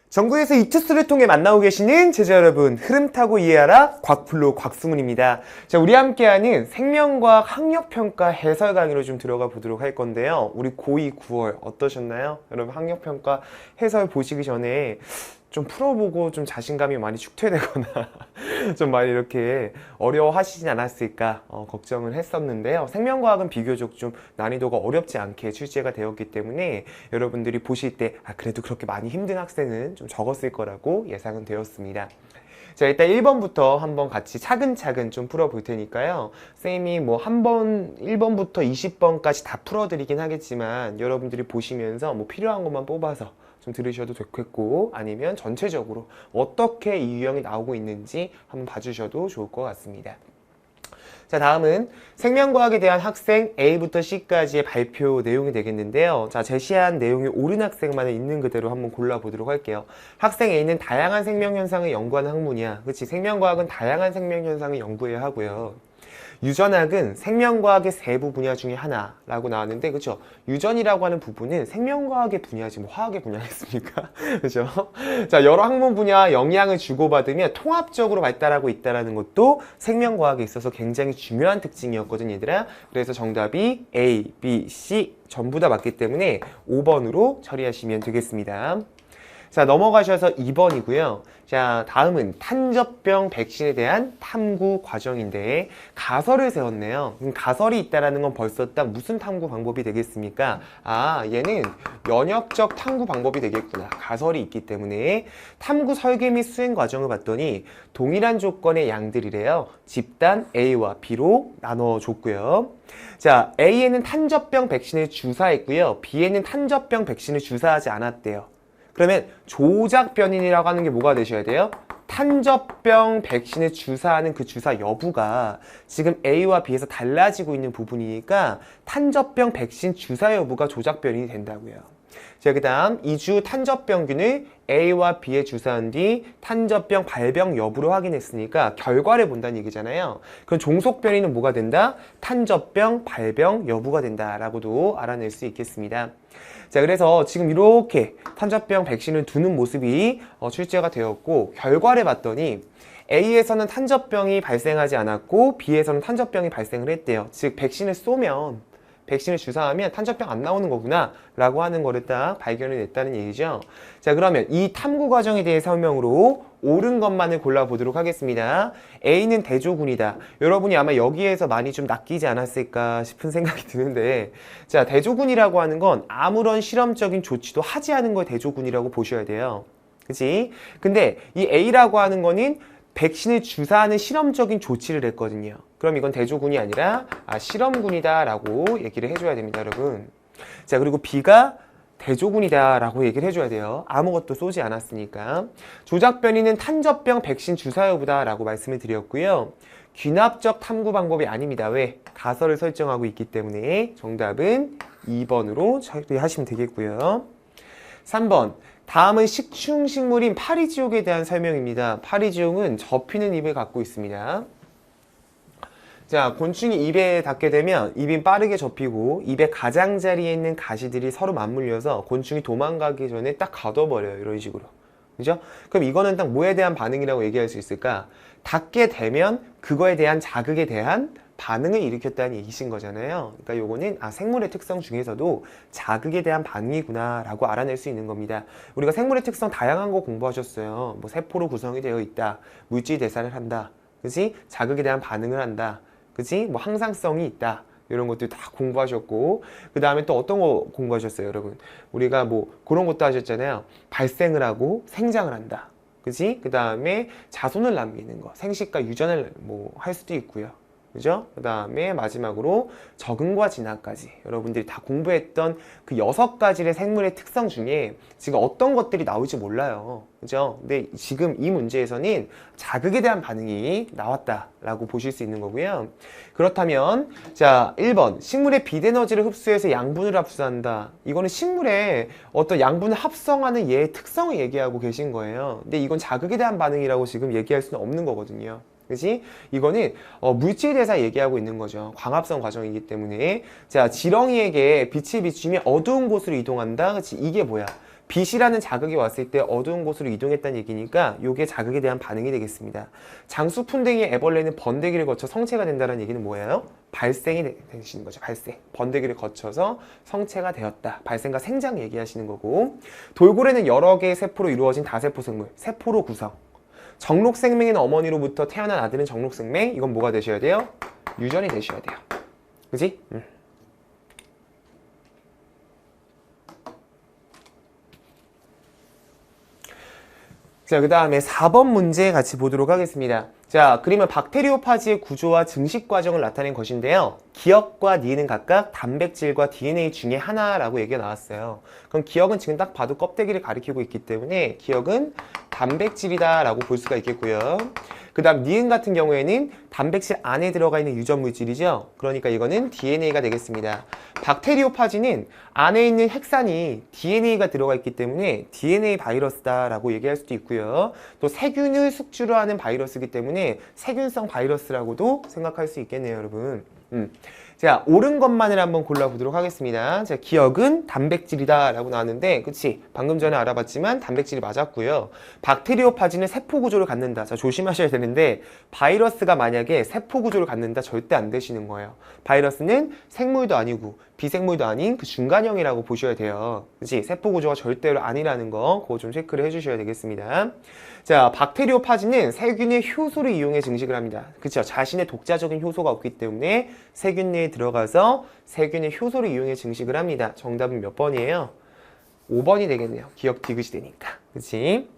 전국에서 이 투스를 통해 만나고 계시는 제자 여러분, 흐름 타고 이해하라 곽플로 곽승훈입니다. 자, 우리 함께하는 생명과학 학력평가 해설 강의로 좀 들어가 보도록 할 건데요. 우리 고2 9월 어떠셨나요? 여러분 학력평가 해설 보시기 전에 좀 풀어보고 좀 자신감이 많이 축퇴되거나 좀 많이 이렇게 어려워하시진 않았을까 걱정을 했었는데요. 생명과학은 비교적 좀 난이도가 어렵지 않게 출제가 되었기 때문에 여러분들이 보실 때 그래도 그렇게 많이 힘든 학생은 좀 적었을 거라고 예상은 되었습니다. 자, 일단 1번부터 한번 같이 차근차근 좀 풀어볼 테니까요. 쌤이 뭐 1번부터 20번까지 다 풀어드리긴 하겠지만 여러분들이 보시면서 뭐 필요한 것만 뽑아서 좀 들으셔도 좋겠고, 아니면 전체적으로 어떻게 이 유형이 나오고 있는지 한번 봐주셔도 좋을 것 같습니다. 자, 다음은 생명과학에 대한 학생 A부터 C까지의 발표 내용이 되겠는데요. 자, 제시한 내용이 옳은 학생만을 있는 그대로 한번 골라보도록 할게요. 학생 A는 다양한 생명현상을 연구하는 학문이야. 그치? 생명과학은 다양한 생명현상을 연구해야 하고요. 유전학은 생명과학의 세부 분야 중에 하나라고 나왔는데, 그쵸? 유전이라고 하는 부분은 생명과학의 분야지 뭐 화학의 분야겠습니까? 그죠? 자, 여러 학문 분야와 영향을 주고받으며 통합적으로 발달하고 있다는 것도 생명과학에 있어서 굉장히 중요한 특징이었거든, 얘들아. 그래서 정답이 A, B, C 전부 다 맞기 때문에 5번으로 처리하시면 되겠습니다. 자, 넘어가셔서 2번이고요. 자, 다음은 탄저병 백신에 대한 탐구 과정인데 가설을 세웠네요. 가설이 있다라는 건 벌써 딱 무슨 탐구 방법이 되겠습니까? 얘는 연역적 탐구 방법이 되겠구나. 가설이 있기 때문에 탐구 설계 및 수행 과정을 봤더니 동일한 조건의 양들이래요. 집단 A와 B로 나눠줬고요. 자, A에는 탄저병 백신을 주사했고요. B에는 탄저병 백신을 주사하지 않았대요. 그러면 조작 변인이라고 하는 게 뭐가 되셔야 돼요? 탄저병 백신을 주사하는 그 주사 여부가 지금 A와 B에서 달라지고 있는 부분이니까 탄저병 백신 주사 여부가 조작 변인이 된다고요. 자, 그 다음 이주 탄저병균을 A와 B에 주사한 뒤 탄저병 발병 여부를 확인했으니까 결과를 본다는 얘기잖아요. 그럼 종속 변이는 뭐가 된다? 탄저병 발병 여부가 된다라고도 알아낼 수 있겠습니다. 자, 그래서 지금 이렇게 탄저병 백신을 두는 모습이 출제가 되었고, 결과를 봤더니 A에서는 탄저병이 발생하지 않았고 B에서는 탄저병이 발생을 했대요. 즉 백신을 쏘면, 백신을 주사하면 탄저병 안 나오는 거구나 라고 하는 거를 딱 발견을 냈다는 얘기죠. 자, 그러면 이 탐구 과정에 대해 설명으로 옳은 것만을 골라보도록 하겠습니다. A는 대조군이다. 여러분이 아마 여기에서 많이 좀 낚이지 않았을까 싶은 생각이 드는데, 자, 대조군이라고 하는 건 아무런 실험적인 조치도 하지 않은 걸 대조군이라고 보셔야 돼요. 그치? 근데 이 A라고 하는 거는 백신을 주사하는 실험적인 조치를 했거든요. 그럼 이건 대조군이 아니라 실험군이다 라고 얘기를 해줘야 됩니다, 여러분. 자, 그리고 B가 대조군이다 라고 얘기를 해줘야 돼요. 아무것도 쏘지 않았으니까. 조작 변이는 탄저병 백신 주사 여부다 라고 말씀을 드렸고요. 귀납적 탐구 방법이 아닙니다. 왜? 가설을 설정하고 있기 때문에 정답은 2번으로 처리하시면 되겠고요. 3번. 다음은 식충식물인 파리지옥에 대한 설명입니다. 파리지옥은 접히는 입을 갖고 있습니다. 자, 곤충이 입에 닿게 되면 입이 빠르게 접히고 입의 가장자리에 있는 가시들이 서로 맞물려서 곤충이 도망가기 전에 딱 가둬버려요. 이런 식으로. 그죠? 그럼 이거는 딱 뭐에 대한 반응이라고 얘기할 수 있을까? 닿게 되면 그거에 대한 자극에 대한 반응을 일으켰다는 얘기신 거잖아요. 그러니까 요거는 생물의 특성 중에서도 자극에 대한 반응이구나 라고 알아낼 수 있는 겁니다. 우리가 생물의 특성 다양한 거 공부하셨어요. 뭐 세포로 구성이 되어 있다, 물질 대사를 한다, 그치? 자극에 대한 반응을 한다, 그치? 뭐 항상성이 있다, 이런 것들 다 공부하셨고, 그 다음에 또 어떤 거 공부하셨어요, 여러분? 우리가 뭐 그런 것도 하셨잖아요. 발생을 하고 생장을 한다, 그치? 그 다음에 자손을 남기는 거, 생식과 유전을 뭐 할 수도 있고요. 그죠? 그 다음에 마지막으로 적응과 진화까지 여러분들이 다 공부했던 그 6가지의 생물의 특성 중에 지금 어떤 것들이 나올지 몰라요. 그죠? 근데 지금 이 문제에서는 자극에 대한 반응이 나왔다라고 보실 수 있는 거고요. 그렇다면 자, 1번 식물의 빛에너지를 흡수해서 양분을 합수한다. 이거는 식물의 어떤 양분을 합성하는 얘의 특성을 얘기하고 계신 거예요. 근데 이건 자극에 대한 반응이라고 지금 얘기할 수는 없는 거거든요. 그치? 이거는 물질 대사 얘기하고 있는 거죠. 광합성 과정이기 때문에. 자, 지렁이에게 빛을 비추면 어두운 곳으로 이동한다. 그치? 이게 뭐야? 빛이라는 자극이 왔을 때 어두운 곳으로 이동했다는 얘기니까 이게 자극에 대한 반응이 되겠습니다. 장수푼댕이의 애벌레는 번데기를 거쳐 성체가 된다는 얘기는 뭐예요? 발생이 되시는 거죠. 발생. 번데기를 거쳐서 성체가 되었다. 발생과 생장 얘기하시는 거고, 돌고래는 여러 개의 세포로 이루어진 다세포 생물, 세포로 구성. 정록생명인 어머니로부터 태어난 아들은 정록생명. 이건 뭐가 되셔야 돼요? 유전이 되셔야 돼요. 그지? 자, 그 다음에 4번 문제 같이 보도록 하겠습니다. 자, 그림은 박테리오파지의 구조와 증식 과정을 나타낸 것인데요. 기역과 니은은 각각 단백질과 DNA 중에 하나라고 얘기가 나왔어요. 그럼 기역은 지금 딱 봐도 껍데기를 가리키고 있기 때문에 기역은 단백질이다 라고 볼 수가 있겠고요. 그 다음 니은 같은 경우에는 단백질 안에 들어가 있는 유전 물질이죠. 그러니까 이거는 DNA가 되겠습니다. 박테리오파지는 안에 있는 핵산이 DNA가 들어가 있기 때문에 DNA 바이러스다 라고 얘기할 수도 있고요. 또 세균을 숙주로 하는 바이러스이기 때문에 세균성 바이러스라고도 생각할 수 있겠네요, 여러분. 자, 옳은 것만을 한번 골라보도록 하겠습니다. 자, 기역은 단백질이다 라고 나왔는데, 그치? 방금 전에 알아봤지만 단백질이 맞았고요. 박테리오파지는 세포구조를 갖는다. 자, 조심하셔야 되는데, 바이러스가 만약에 세포구조를 갖는다 절대 안 되시는 거예요. 바이러스는 생물도 아니고 비생물도 아닌 그 중간형이라고 보셔야 돼요. 그치? 세포구조가 절대로 아니라는 거, 그거 좀 체크를 해주셔야 되겠습니다. 자, 박테리오파지는 세균의 효소를 이용해 증식을 합니다. 그쵸? 자신의 독자적인 효소가 없기 때문에 세균 내에 들어가서 세균의 효소를 이용해 증식을 합니다. 정답은 몇 번이에요? 5번이 되겠네요. 기억 디귿이 되니까. 그치?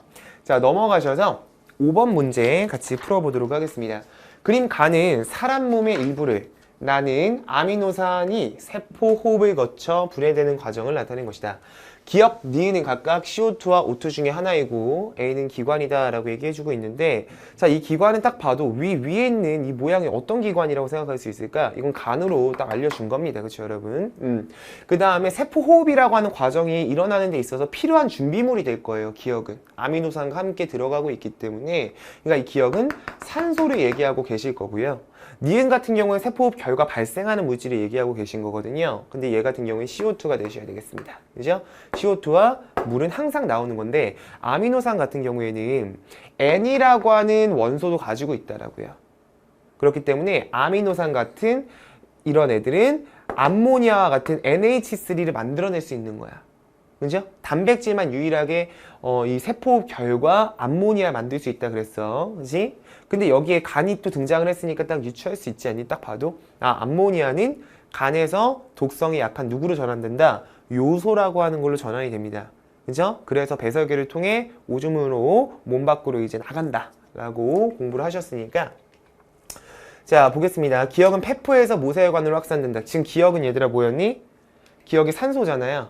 자, 넘어가셔서 5번 문제 같이 풀어보도록 하겠습니다. 그림 가는 사람 몸의 일부를 나는 아미노산이 세포 호흡을 거쳐 분해되는 과정을 나타낸 것이다. 기역, 니은은 각각 CO2와 O2 중에 하나이고 A는 기관이다 라고 얘기해주고 있는데, 자, 이 기관은 딱 봐도 위에 있는 이 모양이 어떤 기관이라고 생각할 수 있을까? 이건 간으로 딱 알려준 겁니다. 그렇죠, 여러분? 그 다음에 세포 호흡이라고 하는 과정이 일어나는 데 있어서 필요한 준비물이 될 거예요. 기역은 아미노산과 함께 들어가고 있기 때문에, 그러니까 이 기역은 산소를 얘기하고 계실 거고요. 니은 같은 경우에 세포호흡 결과 발생하는 물질을 얘기하고 계신 거거든요. 근데 얘 같은 경우에 CO2가 되셔야 되겠습니다. 그죠? CO2와 물은 항상 나오는 건데, 아미노산 같은 경우에는 N이라고 하는 원소도 가지고 있다라고요. 그렇기 때문에 아미노산 같은 이런 애들은 암모니아와 같은 NH3를 만들어낼 수 있는 거야. 그죠? 단백질만 유일하게 이 세포 결과 암모니아 만들 수 있다 그랬어. 그지? 근데 여기에 간이 또 등장을 했으니까 딱 유추할 수 있지 않니? 딱 봐도 암모니아는 간에서 독성이 약한 누구로 전환된다? 요소라고 하는 걸로 전환이 됩니다. 그죠? 그래서 배설계를 통해 오줌으로 몸 밖으로 이제 나간다 라고 공부를 하셨으니까, 자, 보겠습니다. 기역은 폐포에서 모세혈관으로 확산된다. 지금 기역은 얘들아 뭐였니? 기역이 산소잖아요.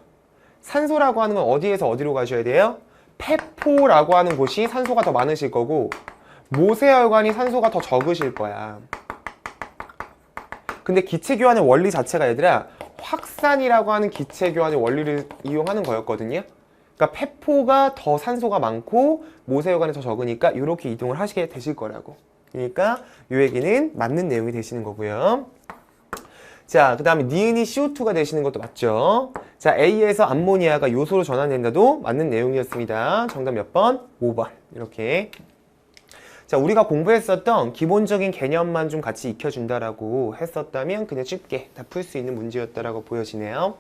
산소라고 하는 건 어디에서 어디로 가셔야 돼요? 폐포라고 하는 곳이 산소가 더 많으실 거고, 모세혈관이 산소가 더 적으실 거야. 근데 기체교환의 원리 자체가 얘들아 확산이라고 하는 기체교환의 원리를 이용하는 거였거든요. 그러니까 폐포가 더 산소가 많고 모세혈관이 더 적으니까 이렇게 이동을 하시게 되실 거라고. 그러니까 이 얘기는 맞는 내용이 되시는 거고요. 자, 그 다음에 니은이 CO2가 되시는 것도 맞죠? 자, A에서 암모니아가 요소로 전환된다도 맞는 내용이었습니다. 정답 몇 번? 5번. 이렇게. 자, 우리가 공부했었던 기본적인 개념만 좀 같이 익혀준다라고 했었다면 그냥 쉽게 다 풀 수 있는 문제였다라고 보여지네요.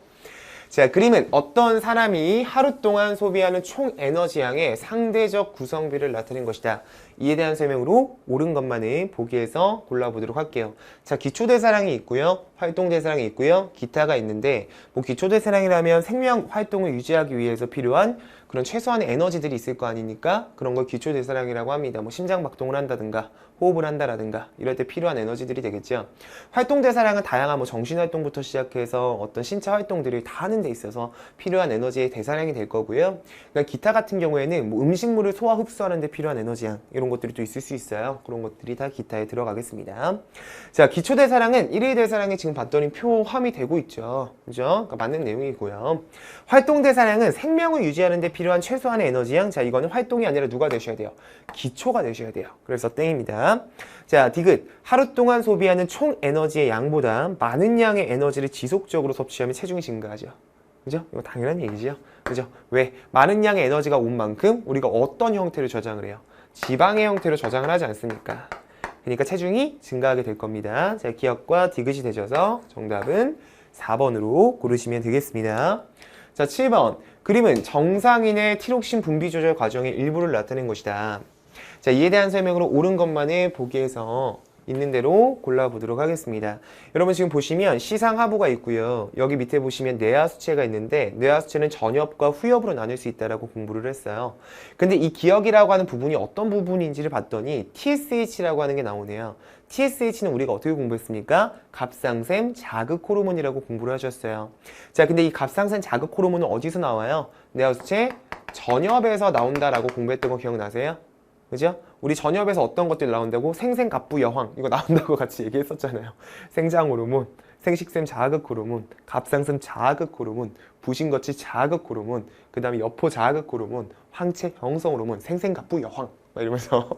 자, 그림은 어떤 사람이 하루 동안 소비하는 총 에너지량의 상대적 구성비를 나타낸 것이다. 이에 대한 설명으로 옳은 것만을 보기에서 골라보도록 할게요. 자, 기초대사량이 있고요. 활동대사량이 있고요. 기타가 있는데, 뭐 기초대사량이라면 생명 활동을 유지하기 위해서 필요한 그런 최소한의 에너지들이 있을 거 아니니까 그런 걸 기초대사량이라고 합니다. 뭐 심장박동을 한다든가 호흡을 한다라든가 이럴 때 필요한 에너지들이 되겠죠. 활동대사량은 다양한 뭐 정신활동부터 시작해서 어떤 신체 활동들을 다 하는 데 있어서 필요한 에너지의 대사량이 될 거고요. 그러니까 기타 같은 경우에는 뭐 음식물을 소화 흡수하는 데 필요한 에너지량 이런 것들이 또 있을 수 있어요. 그런 것들이 다 기타에 들어가겠습니다. 자, 기초대사량은 일일 대사량이 지금 봤더니 표함이 되고 있죠. 그죠? 그러니까 맞는 내용이고요. 활동대사량은 생명을 유지하는 데 필요한 최소한의 에너지량. 자, 이거는 활동이 아니라 누가 되셔야 돼요? 기초가 되셔야 돼요. 그래서 땡입니다. 자, 디귿. 하루 동안 소비하는 총 에너지의 양보다 많은 양의 에너지를 지속적으로 섭취하면 체중이 증가하죠. 그죠? 이거 당연한 얘기죠. 그죠? 왜? 많은 양의 에너지가 온 만큼 우리가 어떤 형태로 저장을 해요? 지방의 형태로 저장을 하지 않습니까? 그러니까 체중이 증가하게 될 겁니다. 자, 기억과 디귿이 되셔서 정답은 4번으로 고르시면 되겠습니다. 자, 7번. 그림은 정상인의 티록신 분비 조절 과정의 일부를 나타낸 것이다. 자, 이에 대한 설명으로 옳은 것만을 보기에서 있는 대로 골라보도록 하겠습니다. 여러분 지금 보시면 시상하부가 있고요. 여기 밑에 보시면 뇌하수체가 있는데 뇌하수체는 전엽과 후엽으로 나눌 수 있다라고 공부를 했어요. 근데 이 기억이라고 하는 부분이 어떤 부분인지를 봤더니 TSH라고 하는 게 나오네요. TSH는 우리가 어떻게 공부했습니까? 갑상샘 자극 호르몬이라고 공부를 하셨어요. 자, 근데 이 갑상샘 자극 호르몬은 어디서 나와요? 뇌하수체 전엽에서 나온다라고 공부했던 거 기억나세요? 그죠? 우리 전엽에서 어떤 것들이 나온다고? 생생갑부 여황 이거 나온다고 같이 얘기했었잖아요. 생장 호르몬, 생식샘 자극 호르몬, 갑상샘 자극 호르몬, 부신거치 자극 호르몬, 그 다음에 여포 자극 호르몬, 황체 형성 호르몬, 생생갑부 여황 막 이러면서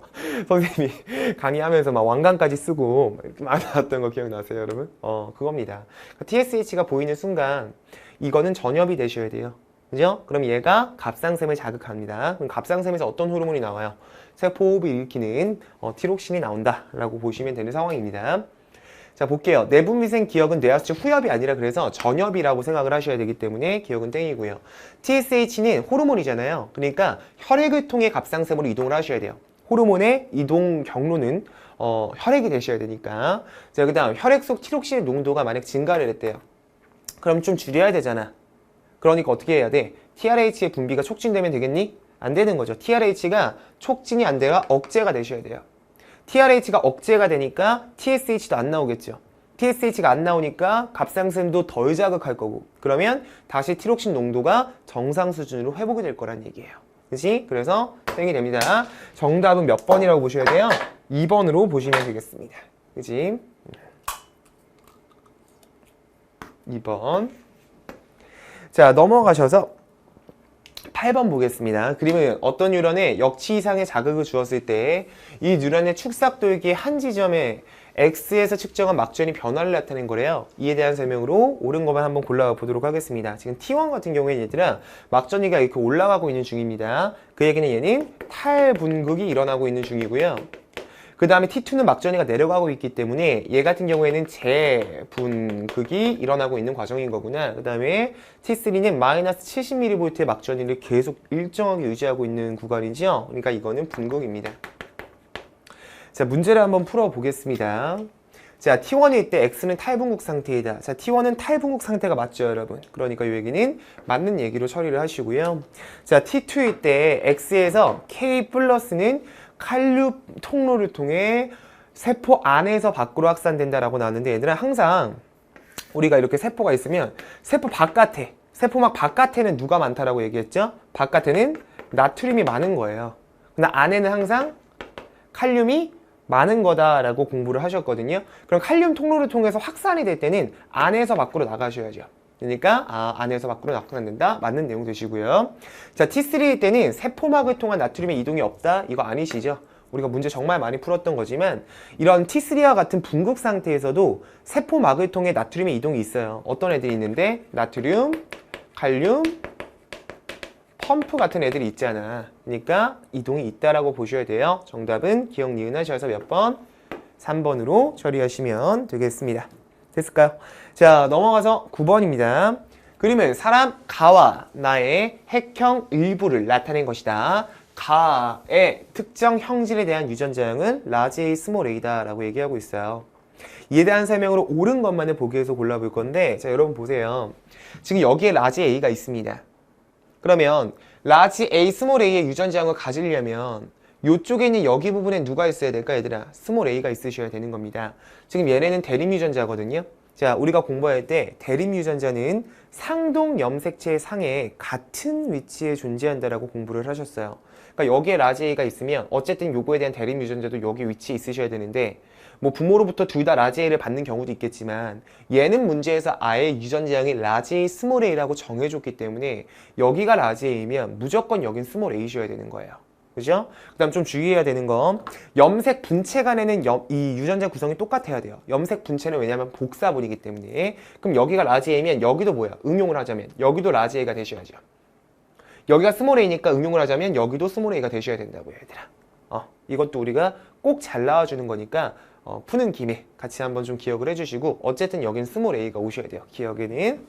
선생님이 강의하면서 막 왕관까지 쓰고 이렇게 막 나왔던 거 기억나세요, 여러분? 그겁니다. TSH가 보이는 순간 이거는 전엽이 되셔야 돼요. 그죠? 그럼 얘가 갑상샘을 자극합니다. 그럼 갑상샘에서 어떤 호르몬이 나와요? 세포호흡을 일으키는 티록신이 나온다라고 보시면 되는 상황입니다. 자, 볼게요. 내분비생 기억은 뇌하수체 후엽이 아니라 그래서 전엽이라고 생각을 하셔야 되기 때문에 기억은 땡이고요. TSH는 호르몬이잖아요. 그러니까 혈액을 통해 갑상샘으로 이동을 하셔야 돼요. 호르몬의 이동 경로는 혈액이 되셔야 되니까. 자, 그 다음 혈액 속 티록신의 농도가 만약 증가를 했대요. 그럼 좀 줄여야 되잖아. 그러니까 어떻게 해야 돼? TRH의 분비가 촉진되면 되겠니? 안 되는 거죠. TRH가 촉진이 안 돼야 억제가 되셔야 돼요. TRH가 억제가 되니까 TSH도 안 나오겠죠. TSH가 안 나오니까 갑상샘도 덜 자극할 거고 그러면 다시 티록신 농도가 정상 수준으로 회복이 될 거란 얘기예요. 그치? 그래서 땡이 됩니다. 정답은 몇 번이라고 보셔야 돼요? 2번으로 보시면 되겠습니다. 그치? 2번. 자, 넘어가셔서 8번 보겠습니다. 그림은 어떤 뉴런에 역치 이상의 자극을 주었을 때 이 뉴런의 축삭돌기의 한 지점에 X에서 측정한 막전이 변화를 나타낸 거래요. 이에 대한 설명으로 옳은 것만 한번 골라가 보도록 하겠습니다. 지금 T1 같은 경우에 얘들아 막전이가 이렇게 올라가고 있는 중입니다. 그 얘기는 얘는 탈분극이 일어나고 있는 중이고요. 그 다음에 T2는 막전이가 내려가고 있기 때문에 얘 같은 경우에는 재분극이 일어나고 있는 과정인 거구나. 그 다음에 T3는 마이너스 70mV의 막전이를 계속 일정하게 유지하고 있는 구간이죠. 그러니까 이거는 분극입니다. 자, 문제를 한번 풀어보겠습니다. 자, T1일 때 X는 탈분극 상태이다. 자, T1은 탈분극 상태가 맞죠, 여러분? 그러니까 이 얘기는 맞는 얘기로 처리를 하시고요. 자, T2일 때 X에서 K 플러스는 칼륨 통로를 통해 세포 안에서 밖으로 확산된다라고 나왔는데 얘들아 항상 우리가 이렇게 세포가 있으면 세포 바깥에 세포막 바깥에는 누가 많다라고 얘기했죠? 바깥에는 나트륨이 많은 거예요. 근데 안에는 항상 칼륨이 많은 거다라고 공부를 하셨거든요. 그럼 칼륨 통로를 통해서 확산이 될 때는 안에서 밖으로 나가셔야죠. 그러니까 안에서 밖으로 나타난다. 맞는 내용 되시고요. 자, T3일 때는 세포막을 통한 나트륨의 이동이 없다. 이거 아니시죠? 우리가 문제 정말 많이 풀었던 거지만 이런 T3와 같은 분극 상태에서도 세포막을 통해 나트륨의 이동이 있어요. 어떤 애들이 있는데 나트륨, 칼륨, 펌프 같은 애들이 있잖아. 그러니까 이동이 있다라고 보셔야 돼요. 정답은 기억 니은 하셔서 몇 번? 3번으로 처리하시면 되겠습니다. 됐을까요? 자, 넘어가서 9번입니다. 그림은 사람 가와 나의 핵형 일부를 나타낸 것이다. 가의 특정 형질에 대한 유전자형은 라지 A, 스몰 A다 라고 얘기하고 있어요. 이에 대한 설명으로 옳은 것만을 보기위해서 골라볼 건데 자, 여러분 보세요. 지금 여기에 라지 A가 있습니다. 그러면 라지 A, 스몰 A의 유전자형을 가지려면 이쪽에 있는 여기 부분에 누가 있어야 될까 얘들아? 스몰 A가 있으셔야 되는 겁니다. 지금 얘네는 대림 유전자거든요. 자, 우리가 공부할 때 대림 유전자는 상동 염색체의 상에 같은 위치에 존재한다라고 공부를 하셨어요. 그러니까 여기에 라지 A가 있으면 어쨌든 요거에 대한 대림 유전자도 여기 위치에 있으셔야 되는데 뭐 부모로부터 둘 다 라지 A를 받는 경우도 있겠지만 얘는 문제에서 아예 유전자형이 라지 A, 스몰 A라고 정해줬기 때문에 여기가 라지 A면 무조건 여긴 스몰 A셔야 되는 거예요. 그죠? 그 다음 좀 주의해야 되는 거, 염색 분체 간에는 이 유전자 구성이 똑같아야 돼요. 염색 분체는 왜냐면 복사분이기 때문에. 그럼 여기가 라지 A면 여기도 뭐야? 응용을 하자면 여기도 라지 A가 되셔야죠. 여기가 스몰 A니까 응용을 하자면 여기도 스몰 A가 되셔야 된다고요, 얘들아. 이것도 우리가 꼭 잘 나와주는 거니까 푸는 김에 같이 한번 좀 기억을 해주시고, 어쨌든 여기는 스몰 A가 오셔야 돼요, 기억에는.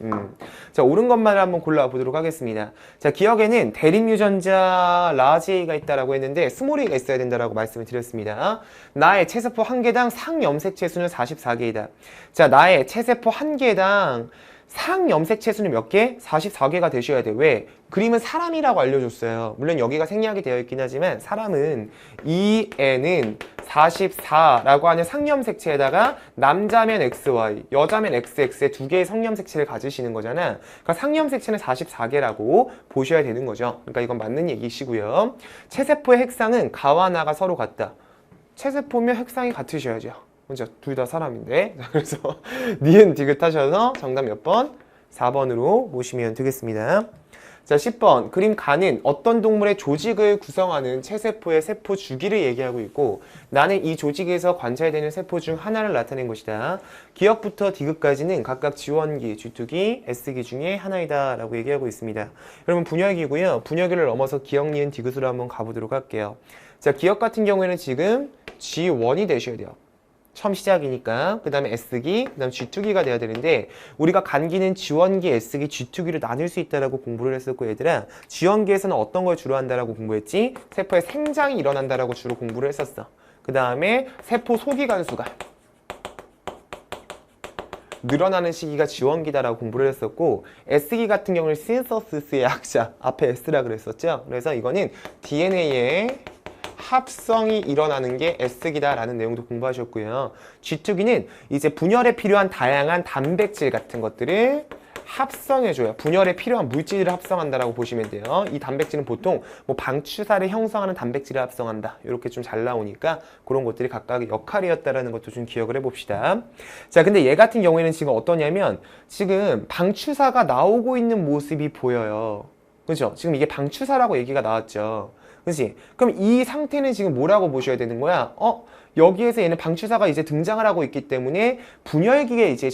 자, 옳은 것만을 한번 골라보도록 하겠습니다. 자, 기억에는 대립 유전자 라지 A가 있다라고 했는데 스몰 A가 있어야 된다라고 말씀을 드렸습니다. 나의 체세포 한 개당 상염색체 수는 44개이다. 자, 나의 체세포 한 개당 상염색체 수는 몇 개? 44개가 되셔야 돼. 왜? 그림은 사람이라고 알려줬어요. 물론 여기가 생략이 되어 있긴 하지만 사람은 EN은 44라고 하는 상염색체에다가 남자면 XY, 여자면 XX의 두 개의 상염색체를 가지시는 거잖아. 그러니까 상염색체는 44개라고 보셔야 되는 거죠. 그러니까 이건 맞는 얘기시고요. 체세포의 핵상은 가와 나가 서로 같다. 체세포면 핵상이 같으셔야죠. 그죠? 둘 다 사람인데. 그래서 니은 디귿 하셔서 정답 몇 번? 4번으로 보시면 되겠습니다. 자, 10번. 그림 가는 어떤 동물의 조직을 구성하는 체세포의 세포 주기를 얘기하고 있고, 나는 이 조직에서 관찰되는 세포 중 하나를 나타낸 것이다. 기억부터 디귿까지는 각각 지원기, G2기, S기 중에 하나이다 라고 얘기하고 있습니다. 여러분 분열기고요. 분열기를 넘어서 기억, 니은, 디귿으로 한번 가보도록 할게요. 자, 기억 같은 경우에는 지금 G1이 되셔야 돼요. 처음 시작이니까. 그 다음에 S기, 그 다음 G2기가 돼야 되는데, 우리가 간기는 G1기, S기, G2기로 나눌 수 있다라고 공부를 했었고, 얘들아, G1기에서는 어떤 걸 주로 한다라고 공부했지? 세포의 생장이 일어난다라고 주로 공부를 했었어. 그 다음에 세포 소기관수가 늘어나는 시기가 G1기다라고 공부를 했었고, S기 같은 경우는 신서시스의 약자, 앞에 S라 그랬었죠? 그래서 이거는 DNA의 합성이 일어나는 게 S기다라는 내용도 공부하셨고요. G2기는 이제 분열에 필요한 다양한 단백질 같은 것들을 합성해줘요. 분열에 필요한 물질을 합성한다라고 보시면 돼요. 이 단백질은 보통 뭐 방추사를 형성하는 단백질을 합성한다. 이렇게 좀 잘 나오니까 그런 것들이 각각의 역할이었다라는 것도 좀 기억을 해봅시다. 자, 근데 얘 같은 경우에는 지금 어떠냐면 지금 방추사가 나오고 있는 모습이 보여요. 그죠? 지금 이게 방추사라고 얘기가 나왔죠. 그치? 그럼 이 상태는 지금 뭐라고 보셔야 되는 거야? 여기에서 얘는 방추사가 이제 등장을 하고 있기 때문에 분열기에 이제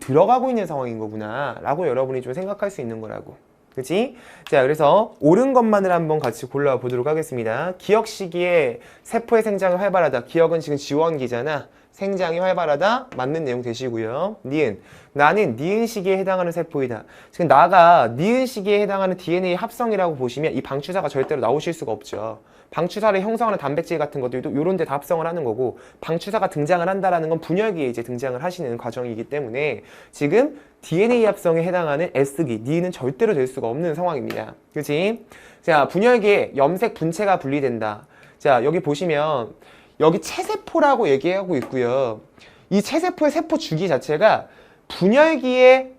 들어가고 있는 상황인 거구나 라고 여러분이 좀 생각할 수 있는 거라고. 그치? 자, 그래서 옳은 것만을 한번 같이 골라보도록 하겠습니다. 기억 시기에 세포의 생장이 활발하다. 기억은 지금 G1기잖아. 생장이 활발하다. 맞는 내용 되시고요. 니은. 나는 니은 시기에 해당하는 세포이다. 지금 나가 니은 시기에 해당하는 DNA 합성이라고 보시면 이 방추사가 절대로 나오실 수가 없죠. 방추사를 형성하는 단백질 같은 것들도 이런 데 다 합성을 하는 거고, 방추사가 등장을 한다라는 건 분열기에 이제 등장을 하시는 과정이기 때문에 지금 DNA 합성에 해당하는 S기, 니은은 절대로 될 수가 없는 상황입니다. 그치? 자, 분열기에 염색 분체가 분리된다. 자, 여기 보시면 여기 체세포라고 얘기하고 있고요. 이 체세포의 세포 주기 자체가 분열기에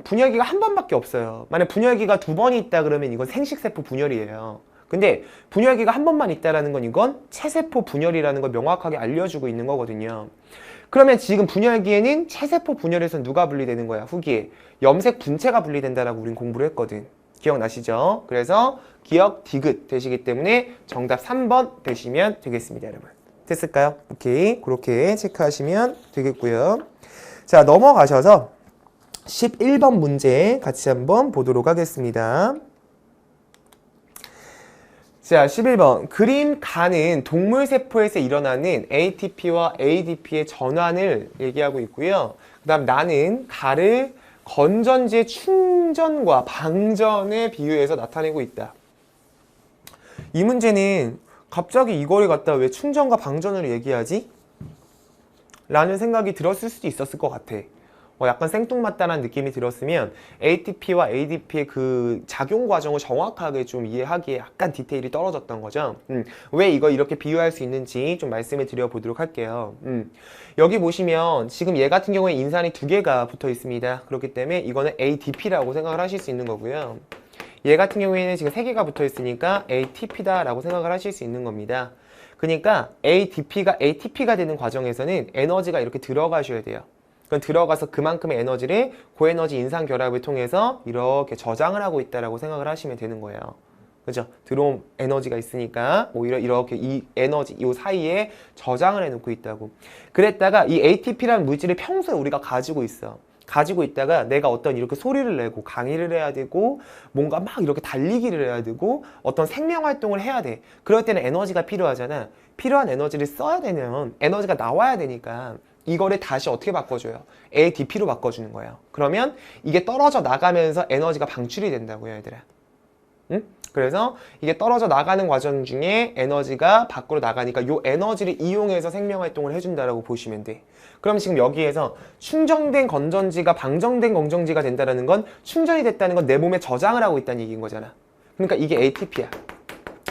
분열기가 한 번밖에 없어요. 만약 분열기가 두 번이 있다 그러면 이건 생식세포 분열이에요. 근데 분열기가 한 번만 있다라는 건 이건 체세포 분열이라는 걸 명확하게 알려주고 있는 거거든요. 그러면 지금 분열기에는 체세포 분열에서 누가 분리되는 거야? 후기에 염색 분체가 분리된다라고 우린 공부를 했거든. 기억나시죠? 그래서 기억 디귿 되시기 때문에 정답 3번 되시면 되겠습니다, 여러분. 됐을까요? 오케이. 그렇게 체크하시면 되겠고요. 자, 넘어가셔서 11번 문제 같이 한번 보도록 하겠습니다. 자, 11번. 그림 가는 동물 세포에서 일어나는 ATP와 ADP의 전환을 얘기하고 있고요. 그 다음 나는 가를 건전지의 충전과 방전에 비유해서 나타내고 있다. 이 문제는 갑자기 이거를 갖다 왜 충전과 방전을 얘기하지? 라는 생각이 들었을 수도 있었을 것 같아. 약간 생뚱맞다는 느낌이 들었으면 ATP와 ADP의 그 작용 과정을 정확하게 좀 이해하기에 약간 디테일이 떨어졌던 거죠. 왜 이거 이렇게 비유할 수 있는지 좀 말씀을 드려보도록 할게요. 여기 보시면 지금 얘 같은 경우에 인산이 두 개가 붙어 있습니다. 그렇기 때문에 이거는 ADP라고 생각을 하실 수 있는 거고요. 얘 같은 경우에는 지금 세 개가 붙어 있으니까 ATP다 라고 생각을 하실 수 있는 겁니다. 그러니까 ADP가 ATP가 되는 과정에서는 에너지가 이렇게 들어가셔야 돼요. 그럼 들어가서 그만큼의 에너지를 고에너지 인산 결합을 통해서 이렇게 저장을 하고 있다라고 생각을 하시면 되는 거예요. 그죠? 들어온 에너지가 있으니까 오히려 이렇게 이 에너지 이 사이에 저장을 해놓고 있다고. 그랬다가 이 ATP라는 물질을 평소에 우리가 가지고 있어. 가지고 있다가 내가 어떤 이렇게 소리를 내고 강의를 해야 되고 뭔가 막 이렇게 달리기를 해야 되고 어떤 생명 활동을 해야 돼. 그럴 때는 에너지가 필요하잖아. 필요한 에너지를 써야 되면 에너지가 나와야 되니까 이거를 다시 어떻게 바꿔줘요? ATP로 바꿔주는 거예요. 그러면 이게 떨어져 나가면서 에너지가 방출이 된다고요, 얘들아. 응? 그래서 이게 떨어져 나가는 과정 중에 에너지가 밖으로 나가니까 이 에너지를 이용해서 생명활동을 해준다라고 보시면 돼. 그럼 지금 여기에서 충전된 건전지가 방전된 건전지가 된다는 건 충전이 됐다는 건 내 몸에 저장을 하고 있다는 얘기인 거잖아. 그러니까 이게 ATP야.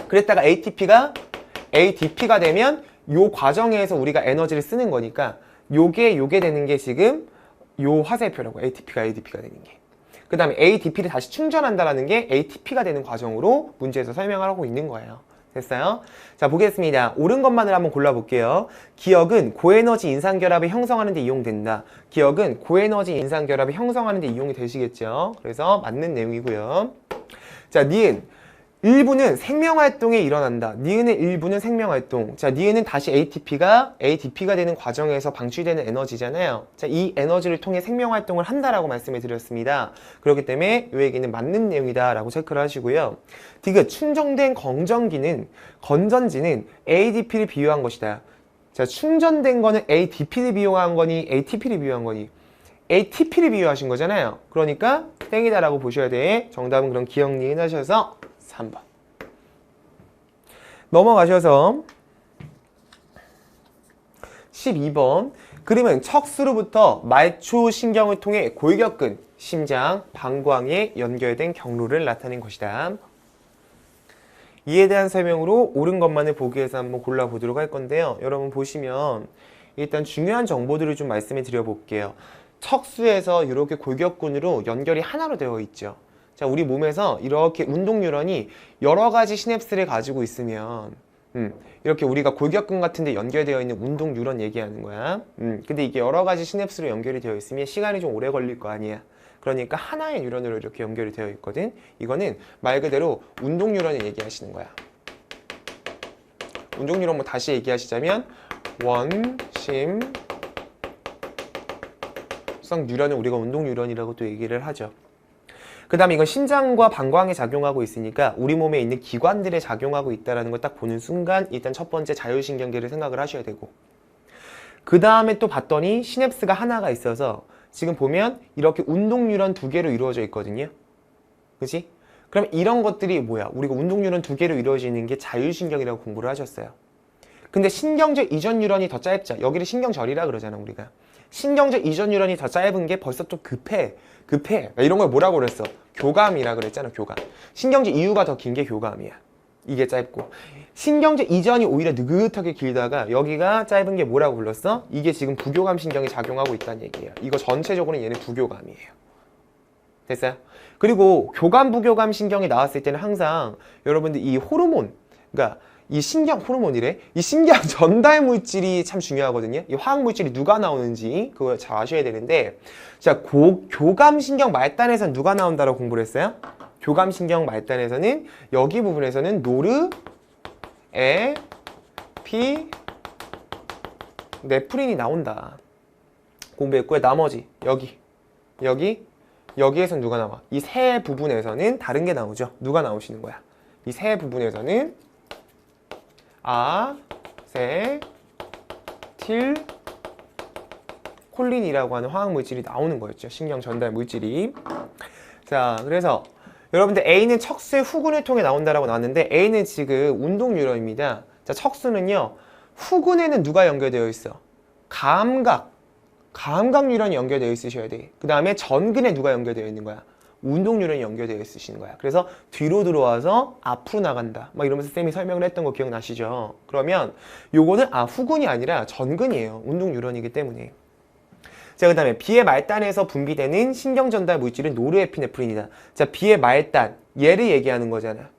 그랬다가 ATP가 되면 요 과정에서 우리가 에너지를 쓰는 거니까 요게 되는 게 지금 요 화살표라고. ATP가 되는 게. 그 다음에 ADP를 다시 충전한다는 게 ATP가 되는 과정으로 문제에서 설명을 하고 있는 거예요. 됐어요? 자, 보겠습니다. 옳은 것만을 한번 골라볼게요. 기억은 고에너지 인산결합을 형성하는 데 이용된다. 기억은 고에너지 인산결합을 형성하는 데 이용이 되시겠죠? 그래서 맞는 내용이고요. 자, 니은. 일부는 생명활동에 일어난다. 니은의 일부는 생명활동. 자, 니은은 다시 ATP가 되는 과정에서 방출되는 에너지잖아요. 자, 이 에너지를 통해 생명활동을 한다라고 말씀을 드렸습니다. 그렇기 때문에 이 얘기는 맞는 내용이다라고 체크를 하시고요. 디귿, 충전된 건전지는 ADP를 비유한 것이다. 자, 충전된 거는 ADP를 비유한 거니 ATP를 비유한 거니? ATP를 비유하신 거잖아요. 그러니까 땡이다라고 보셔야 돼. 정답은 그럼 기억 니은 하셔서 3번. 넘어가셔서 12번. 그림은 척수로부터 말초신경을 통해 골격근, 심장, 방광에 연결된 경로를 나타낸 것이다. 이에 대한 설명으로 옳은 것만을 보기 위해서 한번 골라보도록 할 건데요. 여러분 보시면 일단 중요한 정보들을 좀 말씀해 드려볼게요. 척수에서 이렇게 골격근으로 연결이 하나로 되어 있죠. 자, 우리 몸에서 이렇게 운동 뉴런이 여러 가지 시냅스를 가지고 있으면 이렇게 우리가 골격근 같은 데 연결되어 있는 운동 뉴런 얘기하는 거야. 근데 이게 여러 가지 시냅스로 연결이 되어 있으면 시간이 좀 오래 걸릴 거 아니야. 그러니까 하나의 뉴런으로 이렇게 연결이 되어 있거든. 이거는 말 그대로 운동 뉴런을 얘기하시는 거야. 운동 뉴런 뭐 다시 얘기하시자면 원심성 뉴런을 우리가 운동 뉴런이라고 또 얘기를 하죠. 그 다음에 이건 심장과 방광에 작용하고 있으니까 우리 몸에 있는 기관들에 작용하고 있다는 걸 딱 보는 순간 일단 첫 번째 자율신경계를 생각을 하셔야 되고, 그 다음에 또 봤더니 시냅스가 하나가 있어서 지금 보면 이렇게 운동 뉴런 2개로 이루어져 있거든요. 그치? 그럼 이런 것들이 뭐야? 우리가 운동 뉴런 2개로 이루어지는 게 자율신경이라고 공부를 하셨어요. 근데 신경절 이전 뉴런이 더 짧죠. 여기를 신경절이라 그러잖아 우리가. 신경절 이전 뉴런이 더 짧은 게 벌써 좀 급해. 이런 걸 뭐라고 그랬어? 교감이라 그랬잖아. 교감. 신경절 이후가 더 긴 게 교감이야. 이게 짧고, 신경절 이전이 오히려 느긋하게 길다가 여기가 짧은 게 뭐라고 불렀어? 이게 지금 부교감 신경이 작용하고 있다는 얘기예요. 이거 전체적으로는 얘네 부교감이에요. 됐어요? 그리고 교감 부교감 신경이 나왔을 때는 항상 여러분들 이 호르몬, 그러니까 이 신경 호르몬이래. 이 신경 전달 물질이 참 중요하거든요. 이 화학 물질이 누가 나오는지 그걸 잘 아셔야 되는데, 자, 교감 신경 말단에서는 누가 나온다라고 공부를 했어요? 교감 신경 말단에서는 여기 부분에서는 노르, 피, 네프린이 나온다. 공부했고요. 나머지 여기에서는 누가 나와? 이 세 부분에서는 다른 게 나오죠. 누가 나오시는 거야? 이 세 부분에서는 아세틸 콜린이라고 하는 화학 물질이 나오는 거였죠. 신경 전달 물질이. 자, 그래서 여러분들 A는 척수의 후근을 통해 나온다라고 나왔는데 A는 지금 운동 뉴런입니다. 자, 척수는요. 후근에는 누가 연결되어 있어? 감각 뉴런이 연결되어 있으셔야 돼. 그 다음에 전근에 누가 연결되어 있는 거야? 운동 뉴런이 연결되어 있으시는 거야. 그래서 뒤로 들어와서 앞으로 나간다. 막 이러면서 쌤이 설명을 했던 거 기억나시죠? 그러면 요거는 후근이 아니라 전근이에요. 운동 뉴런이기 때문에. 자, 그 다음에 비의 말단에서 분비되는 신경 전달 물질은 노르에피네프린이다. 자, 비의 말단, 얘를 얘기하는 거잖아.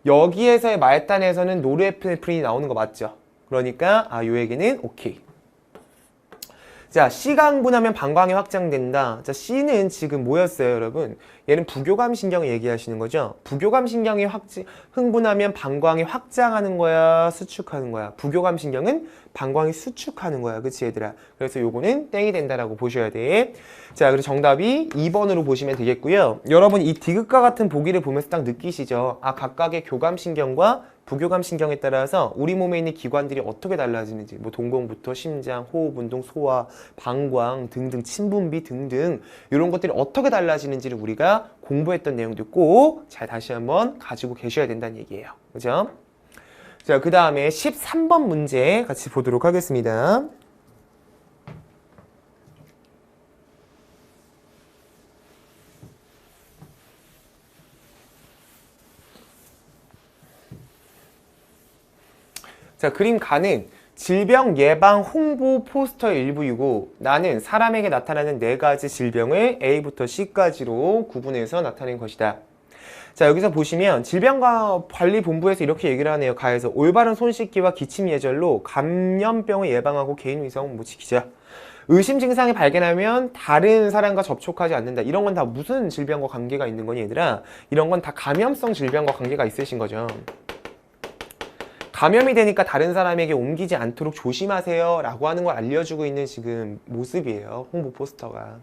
여기에서의 말단에서는 노르에피네프린이 나오는 거 맞죠? 그러니까 요 얘기는 오케이. 자, C가 흥분하면 방광이 확장된다. 자, C는 지금 뭐였어요, 여러분? 얘는 부교감 신경을 얘기하시는 거죠? 부교감 신경이 흥분하면 방광이 확장하는 거야, 수축하는 거야? 부교감 신경은 방광이 수축하는 거야. 그치, 얘들아? 그래서 요거는 땡이 된다라고 보셔야 돼. 자, 그리고 정답이 2번으로 보시면 되겠고요. 여러분, 이 디귿과 같은 보기를 보면서 딱 느끼시죠? 아, 각각의 교감 신경과 부교감 신경에 따라서 우리 몸에 있는 기관들이 어떻게 달라지는지, 뭐 동공부터 심장, 호흡운동, 소화, 방광 등등, 침분비 등등 이런 것들이 어떻게 달라지는지를 우리가 공부했던 내용도 꼭 잘 다시 한번 가지고 계셔야 된다는 얘기예요. 그죠? 자, 그 다음에 13번 문제 같이 보도록 하겠습니다. 자, 그림 가는 질병 예방 홍보 포스터의 일부이고 나는 사람에게 나타나는 4가지 질병을 A부터 C까지로 구분해서 나타낸 것이다. 자, 여기서 보시면 질병관리본부에서 이렇게 얘기를 하네요. 가에서 올바른 손 씻기와 기침 예절로 감염병을 예방하고 개인 위생을 못 지키자. 의심 증상이 발견하면 다른 사람과 접촉하지 않는다. 이런 건 다 무슨 질병과 관계가 있는 거니, 얘들아? 이런 건 다 감염성 질병과 관계가 있으신 거죠. 감염이 되니까 다른 사람에게 옮기지 않도록 조심하세요 라고 하는 걸 알려주고 있는 지금 모습이에요. 홍보 포스터가.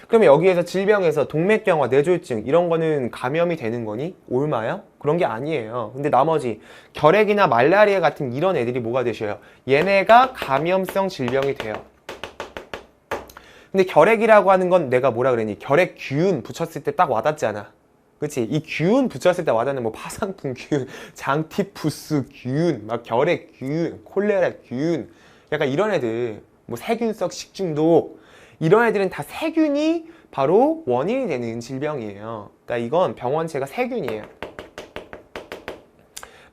그러면 여기에서 질병에서 동맥경화, 뇌졸중 이런 거는 감염이 되는 거니? 옮아요? 그런 게 아니에요. 근데 나머지 결핵이나 말라리아 같은 이런 애들이 뭐가 되셔요? 얘네가 감염성 질병이 돼요. 근데 결핵이라고 하는 건 내가 뭐라 그랬니? 결핵균 붙였을 때 딱 와닿지 않아. 그치? 이 균 붙였을 때 와닿는 뭐 파상풍균, 장티푸스균, 막 결핵균, 콜레라균, 약간 이런 애들, 뭐 세균성 식중독, 이런 애들은 다 세균이 바로 원인이 되는 질병이에요. 그러니까 이건 병원체가 세균이에요.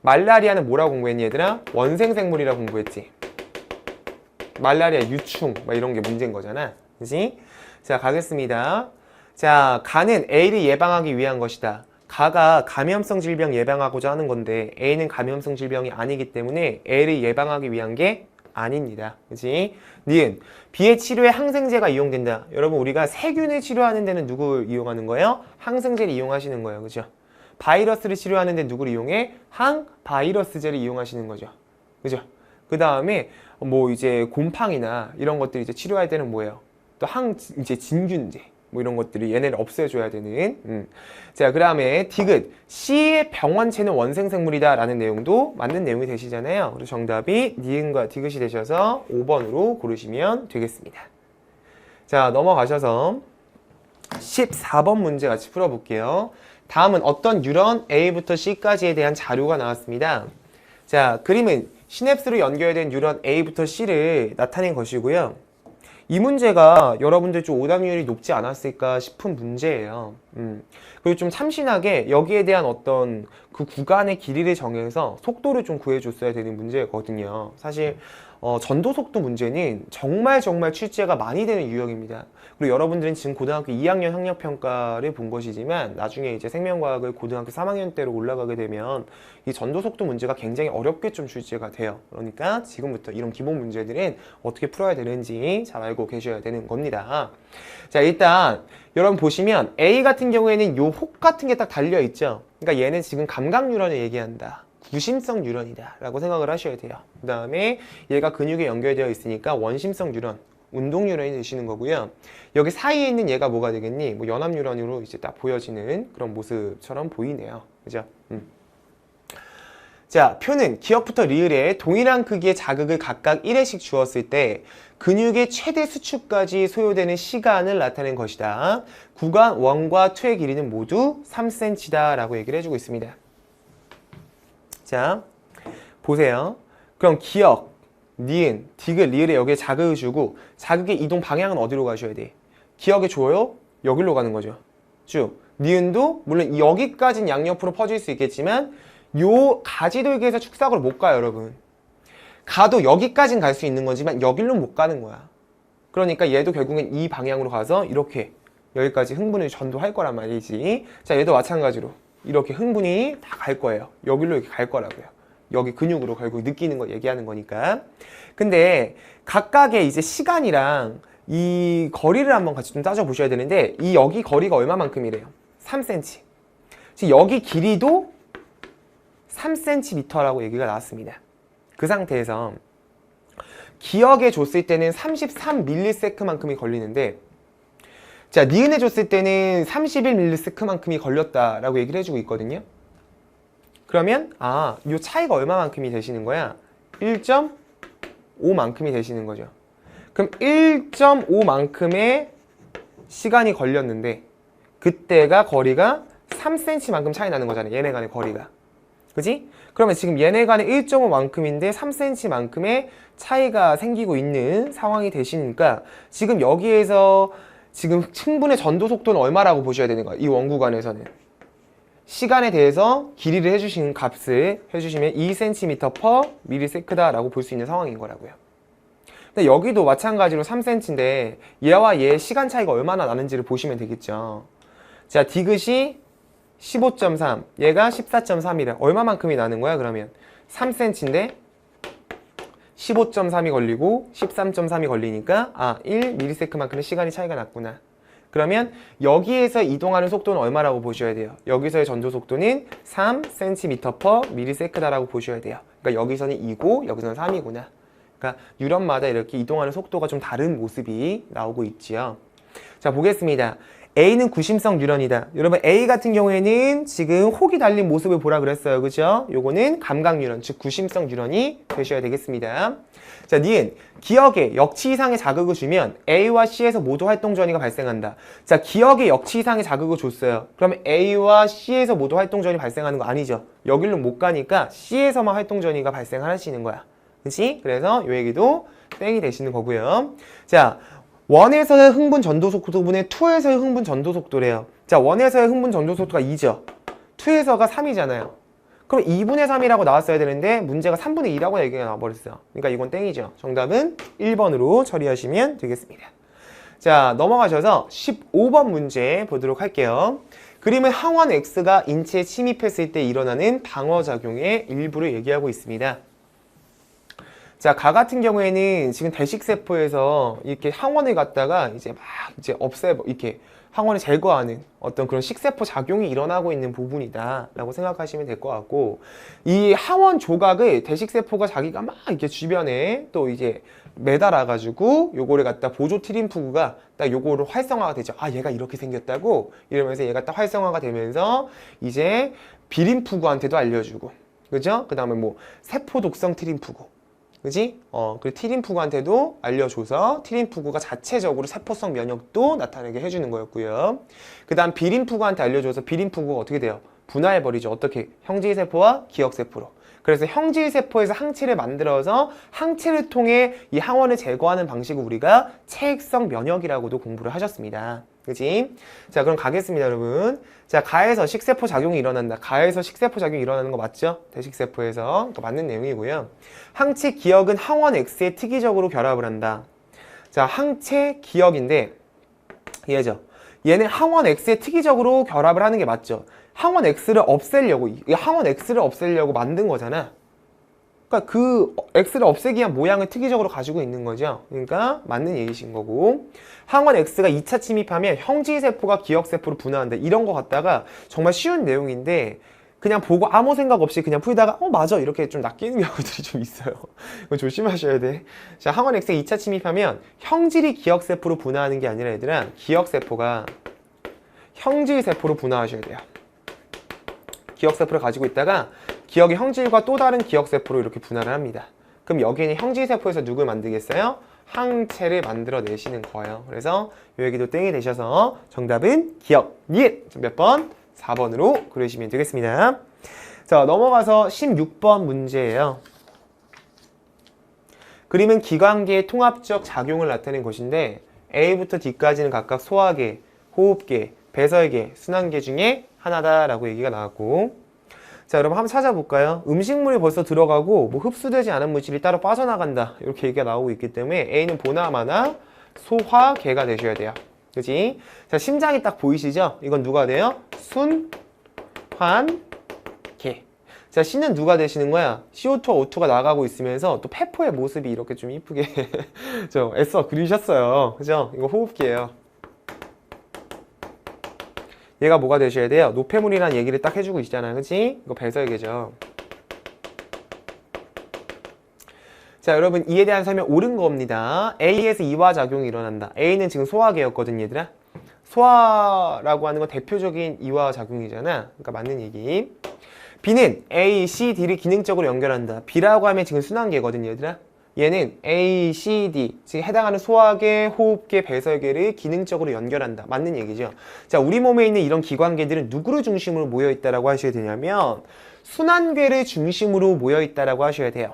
말라리아는 뭐라고 공부했니, 얘들아? 원생생물이라고 공부했지. 말라리아 유충, 막 이런 게 문제인 거잖아. 그치? 자, 가겠습니다. 자, 가는 A를 예방하기 위한 것이다. 가가 감염성 질병 예방하고자 하는 건데 A는 감염성 질병이 아니기 때문에 A를 예방하기 위한 게 아닙니다. 그치? 니은 B의 치료에 항생제가 이용된다. 여러분, 우리가 세균을 치료하는 데는 누굴 이용하는 거예요? 항생제를 이용하시는 거예요. 그죠? 바이러스를 치료하는 데 누구를 이용해? 항바이러스제를 이용하시는 거죠. 그죠? 그 다음에 뭐 이제 곰팡이나 이런 것들 이제 치료할 때는 뭐예요? 또 이제 진균제 뭐 이런 것들이 얘네를 없애줘야 되는. 자, 그 다음에 디귿 C의 병원체는 원생생물이다 라는 내용도 맞는 내용이 되시잖아요. 그리고 정답이 니은과 디귿이 되셔서 5번으로 고르시면 되겠습니다. 자, 넘어가셔서 14번 문제 같이 풀어볼게요. 다음은 어떤 뉴런 A부터 C까지에 대한 자료가 나왔습니다. 자, 그림은 시냅스로 연결된 뉴런 A부터 C를 나타낸 것이고요. 이 문제가 여러분들 좀 오답률이 높지 않았을까 싶은 문제예요. 그리고 좀 참신하게 여기에 대한 어떤 그 구간의 길이를 정해서 속도를 좀 구해줬어야 되는 문제거든요. 사실 전도속도 문제는 정말 출제가 많이 되는 유형입니다. 그리고 여러분들은 지금 고등학교 2학년 학력평가를 본 것이지만 나중에 이제 생명과학을 고등학교 3학년 때로 올라가게 되면 이 전도속도 문제가 굉장히 어렵게 좀 출제가 돼요. 그러니까 지금부터 이런 기본 문제들은 어떻게 풀어야 되는지 잘 알고 계셔야 되는 겁니다. 자, 일단 여러분 보시면 A 같은 경우에는 요 혹 같은 게 딱 달려있죠. 그러니까 얘는 지금 감각 뉴런을 얘기한다. 구심성 뉴런이다 라고 생각을 하셔야 돼요. 그 다음에 얘가 근육에 연결되어 있으니까 원심성 뉴런, 운동 뉴런이 되시는 거고요. 여기 사이에 있는 얘가 뭐가 되겠니? 뭐 연합 뉴런으로 이제 딱 보여지는 그런 모습처럼 보이네요. 그죠? 자, 표는 기억부터 리을에 동일한 크기의 자극을 각각 1회씩 주었을 때 근육의 최대 수축까지 소요되는 시간을 나타낸 것이다. 구간 1과 2의 길이는 모두 3cm다 라고 얘기를 해주고 있습니다. 자, 보세요. 그럼 기억, 니은, 디귿, 리을에 여기에 자극을 주고 자극의 이동 방향은 어디로 가셔야 돼? 기억에 줘요? 여기로 가는 거죠. 쭉. 니은도 물론 여기까지는 양옆으로 퍼질 수 있겠지만 요 가지돌기에서 축사각으로 못 가요, 여러분. 가도 여기까지는 갈 수 있는 거지만 여기로 못 가는 거야. 그러니까 얘도 결국엔 이 방향으로 가서 이렇게 여기까지 흥분을 전도할 거란 말이지. 자, 얘도 마찬가지로 이렇게 흥분이 다 갈 거예요. 여기로 이렇게 갈 거라고요. 여기 근육으로 결국 느끼는 거 얘기하는 거니까. 근데 각각의 이제 시간이랑 이 거리를 한번 같이 좀 따져보셔야 되는데, 이 여기 거리가 얼마만큼이래요? 3cm. 지금 여기 길이도 3cm라고 얘기가 나왔습니다. 그 상태에서 기억에 줬을 때는 33ms만큼이 걸리는데, 자, 니은에 줬을 때는 31ms만큼이 걸렸다라고 얘기를 해주고 있거든요. 그러면 이 차이가 얼마만큼이 되시는 거야? 1.5만큼이 되시는 거죠. 그럼 1.5만큼의 시간이 걸렸는데 그때가 거리가 3cm만큼 차이 나는 거잖아요. 얘네 간의 거리가. 그지? 그러면 지금 얘네 간의 1.5만큼인데 3cm만큼의 차이가 생기고 있는 상황이 되시니까 지금 여기에서 지금 충분의 전도 속도는 얼마라고 보셔야 되는 거예요. 이 원구간에서는. 시간에 대해서 길이를 해주신 값을 해주시면 2cm/ms라고 볼 수 있는 상황인 거라고요. 근데 여기도 마찬가지로 3cm인데 얘와 얘의 시간 차이가 얼마나 나는지를 보시면 되겠죠. 자, 디귿이 15.3, 얘가 14.3이래. 얼마만큼이 나는 거야, 그러면? 3cm인데 15.3이 걸리고 13.3이 걸리니까 1ms만큼의 시간이 차이가 났구나. 그러면 여기에서 이동하는 속도는 얼마라고 보셔야 돼요? 여기서의 전도 속도는 3cm/ms라고 보셔야 돼요. 그러니까 여기서는 2고 여기서는 3이구나. 그러니까 유럽마다 이렇게 이동하는 속도가 좀 다른 모습이 나오고 있지요. 자, 보겠습니다. A는 구심성 뉴런이다. 여러분 A 같은 경우에는 지금 혹이 달린 모습을 보라 그랬어요. 그죠? 요거는 감각 뉴런, 즉 구심성 뉴런이 되셔야 되겠습니다. 자, 니은 기억에 역치 이상의 자극을 주면 A와 C에서 모두 활동 전이가 발생한다. 자, 기억에 역치 이상의 자극을 줬어요. 그러면 A와 C에서 모두 활동 전이 발생하는 거 아니죠. 여기로 못 가니까 C에서만 활동 전이가 발생하시는 거야. 그치? 그래서 요 얘기도 땡이 되시는 거고요. 자, 1에서의 흥분 전도 속도분의 2에서의 흥분 전도 속도래요. 자, 1에서의 흥분 전도 속도가 2죠. 2에서가 3이잖아요. 그럼 2분의 3이라고 나왔어야 되는데 문제가 3분의 2라고 얘기가 나와버렸어요. 그러니까 이건 땡이죠. 정답은 1번으로 처리하시면 되겠습니다. 자, 넘어가셔서 15번 문제 보도록 할게요. 그림은 항원 X가 인체에 침입했을 때 일어나는 방어작용의 일부를 얘기하고 있습니다. 자, 가 같은 경우에는 지금 대식세포에서 이렇게 항원을 갖다가 이제 이렇게 항원을 제거하는 어떤 그런 식세포 작용이 일어나고 있는 부분이다 라고 생각하시면 될 것 같고, 이 항원 조각을 대식세포가 자기가 막 이렇게 주변에 또 이제 매달아가지고 요거를 갖다 보조 트림프구가 딱 요거를 활성화가 되죠. 얘가 이렇게 생겼다고 이러면서 얘가 딱 활성화가 되면서 이제 비림프구한테도 알려주고, 그죠? 그 다음에 뭐 세포 독성 트림프구, 그지? 그리고 티림프구한테도 알려줘서 티림프구가 자체적으로 세포성 면역도 나타내게 해주는 거였고요. 그 다음 비림프구한테 알려줘서 비림프구가 어떻게 돼요? 분화해버리죠. 어떻게? 형질세포와 기억세포로. 그래서 형질세포에서 항체를 만들어서 항체를 통해 이 항원을 제거하는 방식을 우리가 체액성 면역이라고도 공부를 하셨습니다. 그치? 자, 그럼 가겠습니다, 여러분. 자, 가에서 식세포 작용이 일어난다. 가에서 식세포 작용이 일어나는 거 맞죠? 대식세포에서. 그러니까 맞는 내용이고요. 항체 기억은 항원 X에 특이적으로 결합을 한다. 자, 항체 기억인데 얘죠. 얘는 항원 X에 특이적으로 결합을 하는 게 맞죠. 항원 X를 없애려고, 이 항원 X를 없애려고 만든 거잖아. 그러니까 그 X를 없애기 위한 모양을 특이적으로 가지고 있는 거죠. 그러니까 맞는 얘기신 거고, 항원 X가 2차 침입하면 형질세포가 기억세포로 분화한다. 이런 거 갖다가 정말 쉬운 내용인데 그냥 보고 아무 생각 없이 그냥 풀다가 맞아 이렇게 좀 낚이는 경우들이 좀 있어요. 이거 조심하셔야 돼. 자, 항원 X가 2차 침입하면 형질이 기억세포로 분화하는 게 아니라 얘들아, 기억세포가 형질세포로 분화하셔야 돼요. 기억세포를 가지고 있다가 기억의 형질과 또 다른 기억세포로 이렇게 분할을 합니다. 그럼 여기는 형질세포에서 누굴 만들겠어요? 항체를 만들어내시는 거예요. 그래서 이 얘기도 땡이 되셔서 정답은 기억, 니은 몇 번? 4번으로 그러시면 되겠습니다. 자, 넘어가서 16번 문제예요. 그림은 기관계의 통합적 작용을 나타낸 것인데 A부터 D까지는 각각 소화계, 호흡계, 배설계, 순환계 중에 하나다라고 얘기가 나왔고, 자, 여러분 한번 찾아볼까요? 음식물이 벌써 들어가고 뭐 흡수되지 않은 물질이 따로 빠져나간다 이렇게 얘기가 나오고 있기 때문에 A는 보나마나 소화계가 되셔야 돼요. 그치? 자, 심장이 딱 보이시죠? 이건 누가 돼요? 순환계. 자, C는 누가 되시는 거야? CO2와 O2가 나가고 있으면서 또 페포의 모습이 이렇게 좀 이쁘게 저 애써 그리셨어요. 그죠? 이거 호흡기예요. 얘가 뭐가 되셔야 돼요? 노폐물이라는 얘기를 딱 해주고 있잖아요. 그치? 이거 배설계죠. 자, 여러분 이에 대한 설명 옳은 겁니다. A에서 이화작용이 일어난다. A는 지금 소화계였거든, 얘들아. 소화라고 하는 건 대표적인 이화작용이잖아. 그러니까 맞는 얘기. B는 A, C, D를 기능적으로 연결한다. B라고 하면 지금 순환계거든, 얘들아. 얘는 A, C, D, 즉 해당하는 소화계, 호흡계, 배설계를 기능적으로 연결한다. 맞는 얘기죠. 자, 우리 몸에 있는 이런 기관계들은 누구를 중심으로 모여있다라고 하셔야 되냐면 순환계를 중심으로 모여있다라고 하셔야 돼요.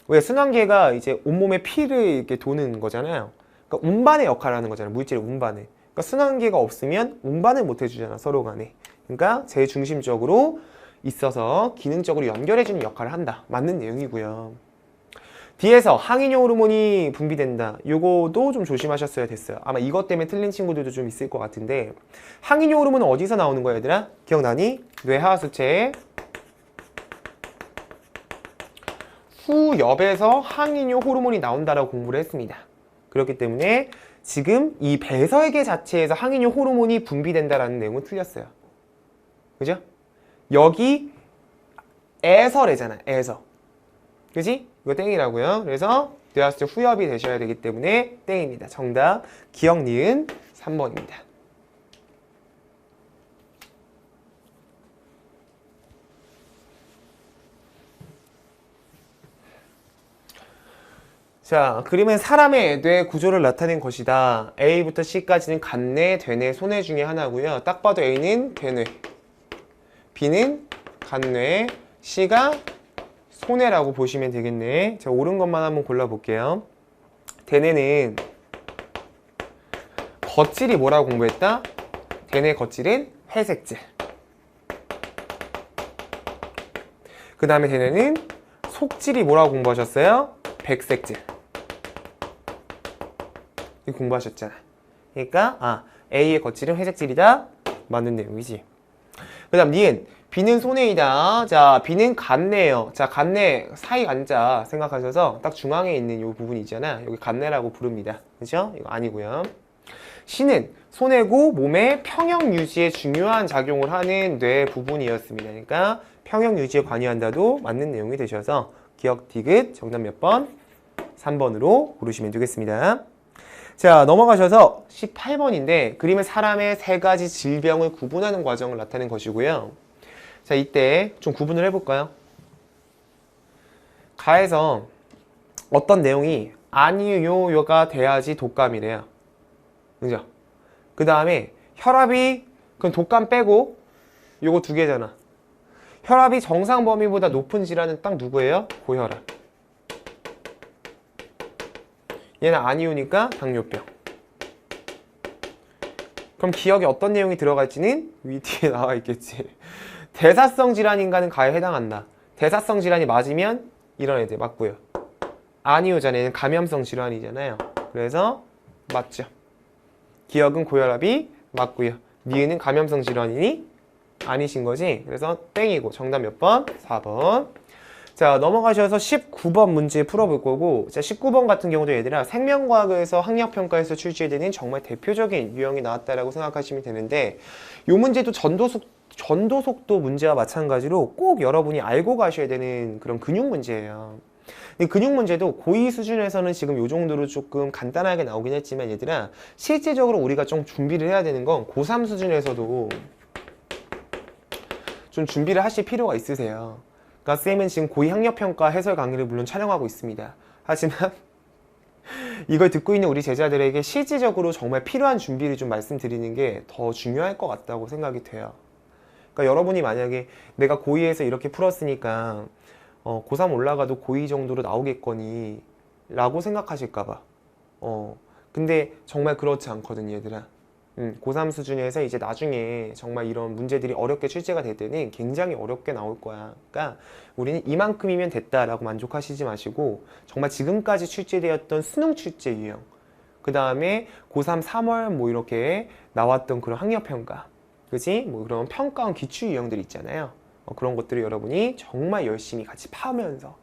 왜? 순환계가 이제 온몸에 피를 이렇게 도는 거잖아요. 그러니까 운반의 역할을 하는 거잖아요. 물질의 운반을. 그러니까 순환계가 없으면 운반을 못 해주잖아, 서로 간에. 그러니까 제일 중심적으로 있어서 기능적으로 연결해주는 역할을 한다. 맞는 내용이고요. D에서 항이뇨 호르몬이 분비된다. 요거도 좀 조심하셨어야 됐어요. 아마 이것 때문에 틀린 친구들도 좀 있을 것 같은데 항이뇨 호르몬은 어디서 나오는 거야, 얘들아? 기억나니? 뇌하수체의 후엽에서 항이뇨 호르몬이 나온다라고 공부를 했습니다. 그렇기 때문에 지금 이 배설계 자체에서 항이뇨 호르몬이 분비된다라는 내용은 틀렸어요. 그죠? 여기 애설애잖아, 애설. 그지? 이거 땡이라고요. 그래서 뇌하수체 후엽이 되셔야 되기 때문에 땡입니다. 정답 기억 니은 3번입니다. 자, 그림은 사람의 뇌 구조를 나타낸 것이다. A부터 C까지는 간뇌, 대뇌, 소뇌 중에 하나고요. 딱 봐도 A는 대뇌, B는 간뇌, C가 소뇌라고 보시면 되겠네. 자, 옳은 것만 한번 골라볼게요. 대뇌는 겉질이 뭐라고 공부했다? 대뇌 겉질은 회색질. 그 다음에 대뇌는 속질이 뭐라고 공부하셨어요? 백색질. 이거 공부하셨잖아. 그러니까 A의 겉질은 회색질이다. 맞는 내용이지. 그 다음 니은 B는 소뇌이다. 자, B는 간뇌예요. 자, 간뇌 사이 간자 생각하셔서 딱 중앙에 있는 이 부분이 있잖아. 여기 간뇌라고 부릅니다. 그죠? 이거 아니고요. C는 소뇌고 몸의 평형 유지에 중요한 작용을 하는 뇌 부분이었습니다. 그러니까 평형 유지에 관여한다도 맞는 내용이 되셔서 기억 디귿 정답 몇 번? 3번으로 고르시면 되겠습니다. 자, 넘어가셔서 18번인데 그림은 사람의 세 가지 질병을 구분하는 과정을 나타낸 것이고요. 자, 이때 좀 구분을 해볼까요? 가에서 어떤 내용이 아니요요가 돼야지 독감이래요. 그죠? 그 다음에 혈압이 그럼 독감 빼고 요거 두 개잖아. 혈압이 정상 범위보다 높은 질환은 딱 누구예요? 고혈압. 얘는 아니오니까 당뇨병. 그럼 기억에 어떤 내용이 들어갈지는 위 뒤에 나와 있겠지. 대사성 질환인가는 가에 해당한다. 대사성 질환이 맞으면 이런 애들 맞고요. 아니오잖아요. 얘는 감염성 질환이잖아요. 그래서 맞죠. 기억은 고혈압이 맞고요. 니은은 감염성 질환이니 아니신 거지. 그래서 땡이고 정답 몇 번? 4번. 자, 넘어가셔서 19번 문제 풀어볼 거고, 자, 19번 같은 경우도 얘들아 생명과학에서 학력평가에서 출제되는 정말 대표적인 유형이 나왔다라고 생각하시면 되는데, 이 문제도 전도 속도 문제와 마찬가지로 꼭 여러분이 알고 가셔야 되는 그런 근육 문제예요. 근데 근육 문제도 고2 수준에서는 지금 요 정도로 조금 간단하게 나오긴 했지만 얘들아 실제적으로 우리가 좀 준비를 해야 되는 건 고3 수준에서도 좀 준비를 하실 필요가 있으세요. 그러니까 쌤은 지금 고2 학력평가 해설 강의를 물론 촬영하고 있습니다. 하지만 이걸 듣고 있는 우리 제자들에게 실질적으로 정말 필요한 준비를 좀 말씀드리는 게 더 중요할 것 같다고 생각이 돼요. 그러니까 여러분이 만약에 내가 고2에서 이렇게 풀었으니까 고3 올라가도 고2 정도로 나오겠거니 라고 생각하실까봐. 근데 정말 그렇지 않거든 얘들아. 고3 수준에서 이제 나중에 정말 이런 문제들이 어렵게 출제가 될 때는 굉장히 어렵게 나올 거야. 그러니까 우리는 이만큼이면 됐다라고 만족하시지 마시고 정말 지금까지 출제되었던 수능 출제 유형, 그 다음에 고3 3월 뭐 이렇게 나왔던 그런 학력평가, 그지? 뭐 그런 평가원 기출 유형들 있잖아요. 그런 것들을 여러분이 정말 열심히 같이 파면서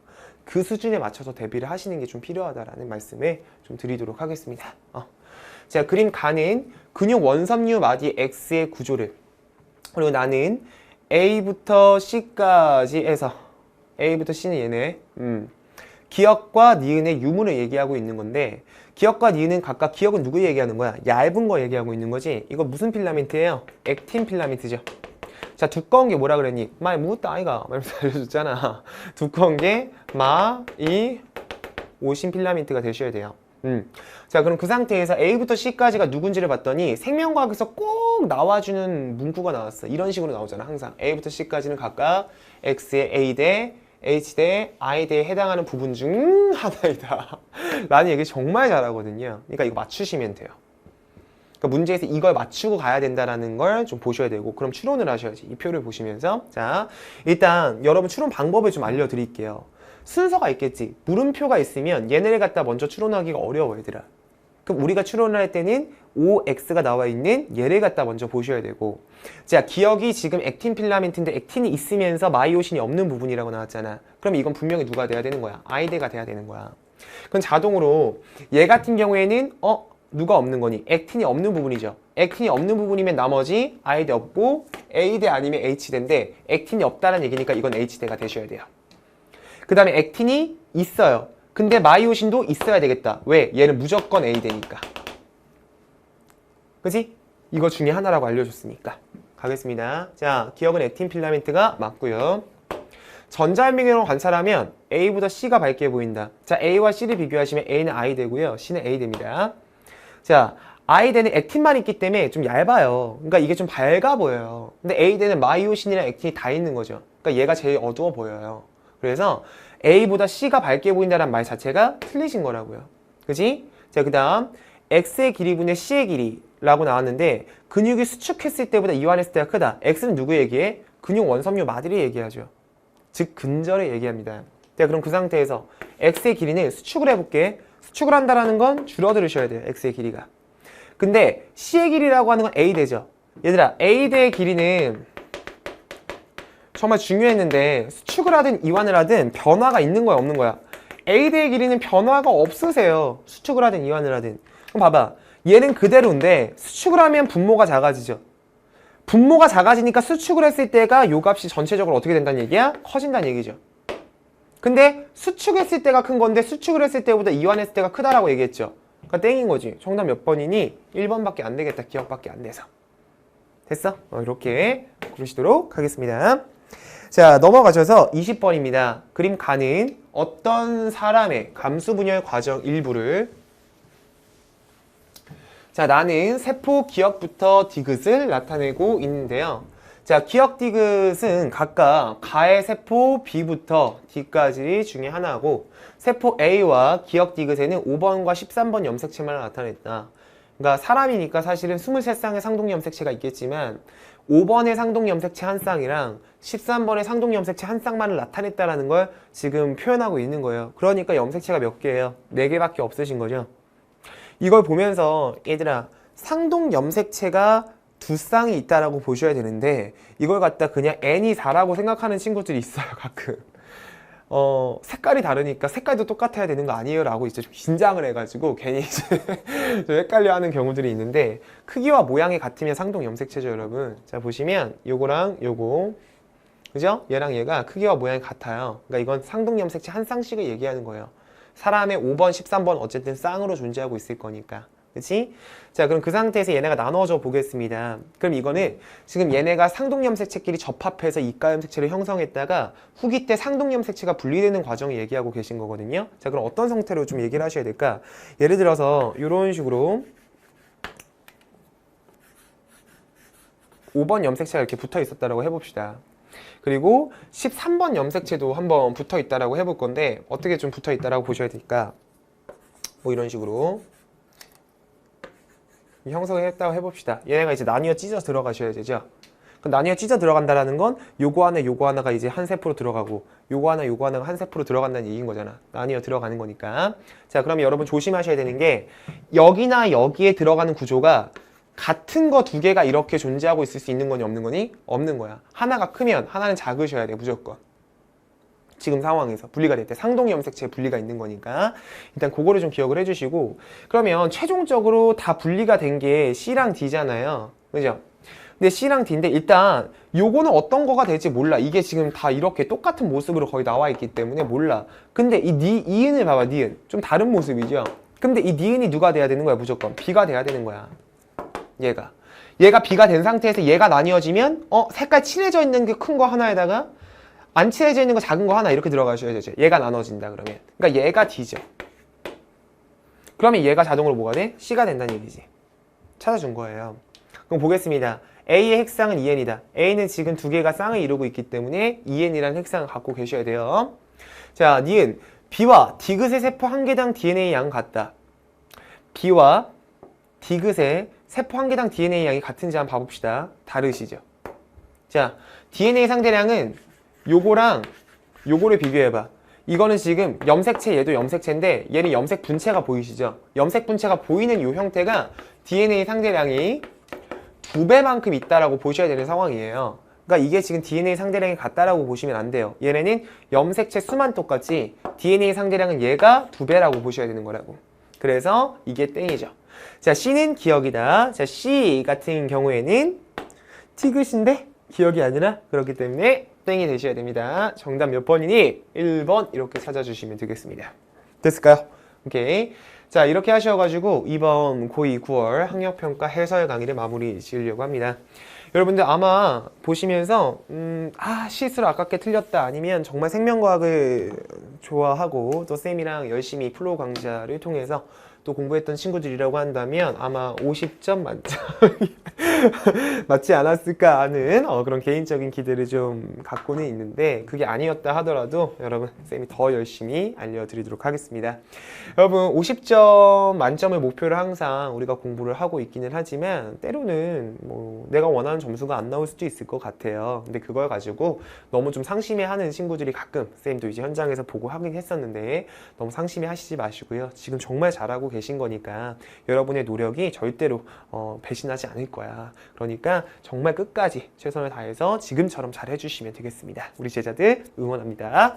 그 수준에 맞춰서 대비를 하시는 게 좀 필요하다라는 말씀을 좀 드리도록 하겠습니다. 자, 그림 가는 근육 원섬유 마디 X의 구조를, 그리고 나는 A부터 C까지 해서, A부터 C는 얘네, 기역과 니은의 유무를 얘기하고 있는 건데, 기역과 니은은 각각, 기역은 누구 얘기하는 거야? 얇은 거 얘기하고 있는 거지. 이거 무슨 필라멘트예요? 액틴 필라멘트죠. 자, 두꺼운 게 뭐라 그랬니? 마이 무엇도 아이가 말면서 알려줬잖아. 두꺼운 게 마이 오신 필라멘트가 되셔야 돼요. 자, 그럼 그 상태에서 A부터 C까지가 누군지를 봤더니 생명과학에서 꼭 나와주는 문구가 나왔어. 이런 식으로 나오잖아, 항상. A부터 C까지는 각각 X의 A 대 H 대 I 대에 해당하는 부분 중 하나이다 라는 얘기 정말 잘하거든요. 그러니까 이거 맞추시면 돼요. 그러니까 문제에서 이걸 맞추고 가야 된다는 걸 좀 보셔야 되고, 그럼 추론을 하셔야지. 이 표를 보시면서. 자, 일단 여러분 추론 방법을 좀 알려드릴게요. 순서가 있겠지. 물음표가 있으면 얘네를 갖다 먼저 추론하기가 어려워, 얘들아. 그럼 우리가 추론을 할 때는 OX가 나와 있는 얘를 갖다 먼저 보셔야 되고, 자, 기억이 지금 액틴 필라멘트인데 액틴이 있으면서 마이오신이 없는 부분이라고 나왔잖아. 그럼 이건 분명히 누가 돼야 되는 거야? I대가 돼야 되는 거야. 그럼 자동으로 얘 같은 경우에는 누가 없는 거니? 액틴이 없는 부분이죠. 액틴이 없는 부분이면 나머지 I대 없고 A대 아니면 H대인데 액틴이 없다는 얘기니까 이건 H대가 되셔야 돼요. 그 다음에 액틴이 있어요. 근데 마이오신도 있어야 되겠다. 왜? 얘는 무조건 A대니까. 그치? 이거 중에 하나라고 알려줬으니까. 가겠습니다. 자, 기억은 액틴 필라멘트가 맞고요. 전자현미경으로 관찰하면 A보다 C가 밝게 보인다. 자, A와 C를 비교하시면 A는 I 되고요. C는 A 됩니다. 자, I대는 액틴만 있기 때문에 좀 얇아요. 그러니까 이게 좀 밝아 보여요. 근데 A대는 마이오신이랑 액틴이 다 있는 거죠. 그러니까 얘가 제일 어두워 보여요. 그래서 A보다 C가 밝게 보인다는 말 자체가 틀리신 거라고요. 그지? 자, 그 다음 X의 길이분의 C의 길이라고 나왔는데 근육이 수축했을 때보다 이완했을 때가 크다. X는 누구 얘기해? 근육 원섬유 마디를 얘기하죠. 즉 근절을 얘기합니다. 자, 그럼 그 상태에서 X의 길이는 수축을 해볼게. 수축을 한다는 건 줄어들으셔야 돼요. X의 길이가. 근데 C의 길이라고 하는 건 A대죠. 얘들아, A대의 길이는 정말 중요했는데 수축을 하든 이완을 하든 변화가 있는 거야, 없는 거야? A대의 길이는 변화가 없으세요. 수축을 하든 이완을 하든. 그럼 봐봐. 얘는 그대로인데 수축을 하면 분모가 작아지죠. 분모가 작아지니까 수축을 했을 때가 요 값이 전체적으로 어떻게 된다는 얘기야? 커진다는 얘기죠. 근데 수축했을 때가 큰 건데 수축을 했을 때보다 이완했을 때가 크다라고 얘기했죠. 그러니까 땡인 거지. 정답 몇 번이니? 1번밖에 안 되겠다. 기억밖에 안 돼서. 됐어? 이렇게 고르시도록 하겠습니다. 자, 넘어가셔서 20번입니다. 그림 가는 어떤 사람의 감수 분열 과정 일부를, 자, 나는 세포 기역부터 디귿을 나타내고 있는데요. 자, 기역 디귿은 각각 가의 세포 B부터 D까지 중에 하나고, 세포 A와 기역 디귿에는 5번과 13번 염색체만을 나타냈다. 그러니까 사람이니까 사실은 23쌍의 상동 염색체가 있겠지만 5번의 상동 염색체 한 쌍이랑 13번의 상동 염색체 한 쌍만을 나타냈다라는 걸 지금 표현하고 있는 거예요. 그러니까 염색체가 몇 개예요? 4개밖에 없으신 거죠. 이걸 보면서 얘들아, 상동 염색체가 2쌍이 있다라고 보셔야 되는데 이걸 갖다 그냥 N이 4라고 생각하는 친구들이 있어요, 가끔. 색깔이 다르니까 색깔도 똑같아야 되는 거 아니에요? 라고 이제 좀 긴장을 해가지고 괜히 이제 좀 헷갈려 하는 경우들이 있는데, 크기와 모양이 같으면 상동 염색체죠, 여러분. 자, 보시면 요거랑 요거, 그죠? 얘랑 얘가 크기와 모양이 같아요. 그러니까 이건 상동 염색체 한 쌍씩을 얘기하는 거예요. 사람의 5번, 13번 어쨌든 쌍으로 존재하고 있을 거니까. 그치? 자, 그럼 그 상태에서 얘네가 나눠져 보겠습니다. 그럼 이거는 지금 얘네가 상동염색체끼리 접합해서 이가염색체를 형성했다가 후기 때 상동염색체가 분리되는 과정을 얘기하고 계신 거거든요. 자, 그럼 어떤 상태로 좀 얘기를 하셔야 될까? 예를 들어서 이런 식으로 5번 염색체가 이렇게 붙어 있었다라고 해봅시다. 그리고 13번 염색체도 한번 붙어 있다라고 해볼 건데 어떻게 좀 붙어 있다라고 보셔야 될까? 뭐 이런 식으로 형성을 했다고 해봅시다. 얘네가 이제 나뉘어 찢어 들어가셔야 되죠. 그럼 나뉘어 찢어 들어간다라는 건 요거 하나 요거 하나가 이제 한 세포로 들어가고 요거 하나 요거 하나가 한 세포로 들어간다는 얘기인 거잖아. 나뉘어 들어가는 거니까. 자, 그러면 여러분 조심하셔야 되는 게 여기나 여기에 들어가는 구조가 같은 거 두 개가 이렇게 존재하고 있을 수 있는 거니 없는 거니? 없는 거야. 하나가 크면 하나는 작으셔야 돼, 무조건. 지금 상황에서 분리가 될 때 상동이 염색체에 분리가 있는 거니까 일단 그거를 좀 기억을 해주시고, 그러면 최종적으로 다 분리가 된 게 C랑 D잖아요, 그죠? 근데 C랑 D인데 일단 요거는 어떤 거가 될지 몰라. 이게 지금 다 이렇게 똑같은 모습으로 거의 나와 있기 때문에 몰라. 근데 이 니은을 봐봐. 니은 좀 다른 모습이죠. 근데 이 니은이 누가 돼야 되는 거야? 무조건 B가 돼야 되는 거야. 얘가 B가 된 상태에서 얘가 나뉘어지면 색깔 칠해져 있는 게 큰 거 하나에다가 안 칠해져 있는 거 작은 거 하나 이렇게 들어가셔야 되죠. 얘가 나눠진다 그러면. 그러니까 얘가 D죠. 그러면 얘가 자동으로 뭐가 돼? C가 된다는 얘기지. 찾아준 거예요. 그럼 보겠습니다. A의 핵상은 2n이다. A는 지금 두 개가 쌍을 이루고 있기 때문에 2n이라는 핵상을 갖고 계셔야 돼요. 자, 니은 B와 디귿의 세포 한 개당 DNA 양 같다. B와 디귿의 세포 한 개당 DNA 양이 같은지 한번 봐봅시다. 다르시죠? 자, DNA 상대량은 요거랑 요거를 비교해봐. 이거는 지금 염색체, 얘도 염색체인데 얘는 염색 분체가 보이시죠? 염색 분체가 보이는 요 형태가 DNA 상대량이 2배만큼 있다라고 보셔야 되는 상황이에요. 그러니까 이게 지금 DNA 상대량이 같다라고 보시면 안 돼요. 얘네는 염색체 수만 똑같지 DNA 상대량은 얘가 2배라고 보셔야 되는 거라고. 그래서 이게 땡이죠. 자, C는 기억이다. 자, C 같은 경우에는 티귿인데 기억이 아니라 그렇기 때문에 땡이 되셔야 됩니다. 정답 몇 번이니? 1번 이렇게 찾아주시면 되겠습니다. 됐을까요? 오케이. 자, 이렇게 하셔가지고 이번 고2 9월 학력평가 해설 강의를 마무리 지으려고 합니다. 여러분들 아마 보시면서 실수로 아깝게 틀렸다, 아니면 정말 생명과학을 좋아하고 또 쌤이랑 열심히 플로우 강좌를 통해서 또 공부했던 친구들이라고 한다면 아마 50점 만점이 맞지 않았을까 하는 그런 개인적인 기대를 좀 갖고는 있는데, 그게 아니었다 하더라도 여러분 쌤이 더 열심히 알려드리도록 하겠습니다. 여러분 50점 만점을 목표로 항상 우리가 공부를 하고 있기는 하지만 때로는 뭐 내가 원하는 점수가 안 나올 수도 있을 것 같아요. 근데 그걸 가지고 너무 좀 상심해하는 친구들이 가끔 쌤도 이제 현장에서 보고 하긴 했었는데 너무 상심해 하시지 마시고요. 지금 정말 잘하고 계신 거니까 여러분의 노력이 절대로 배신하지 않을 거야. 그러니까 정말 끝까지 최선을 다해서 지금처럼 잘 해주시면 되겠습니다. 우리 제자들 응원합니다.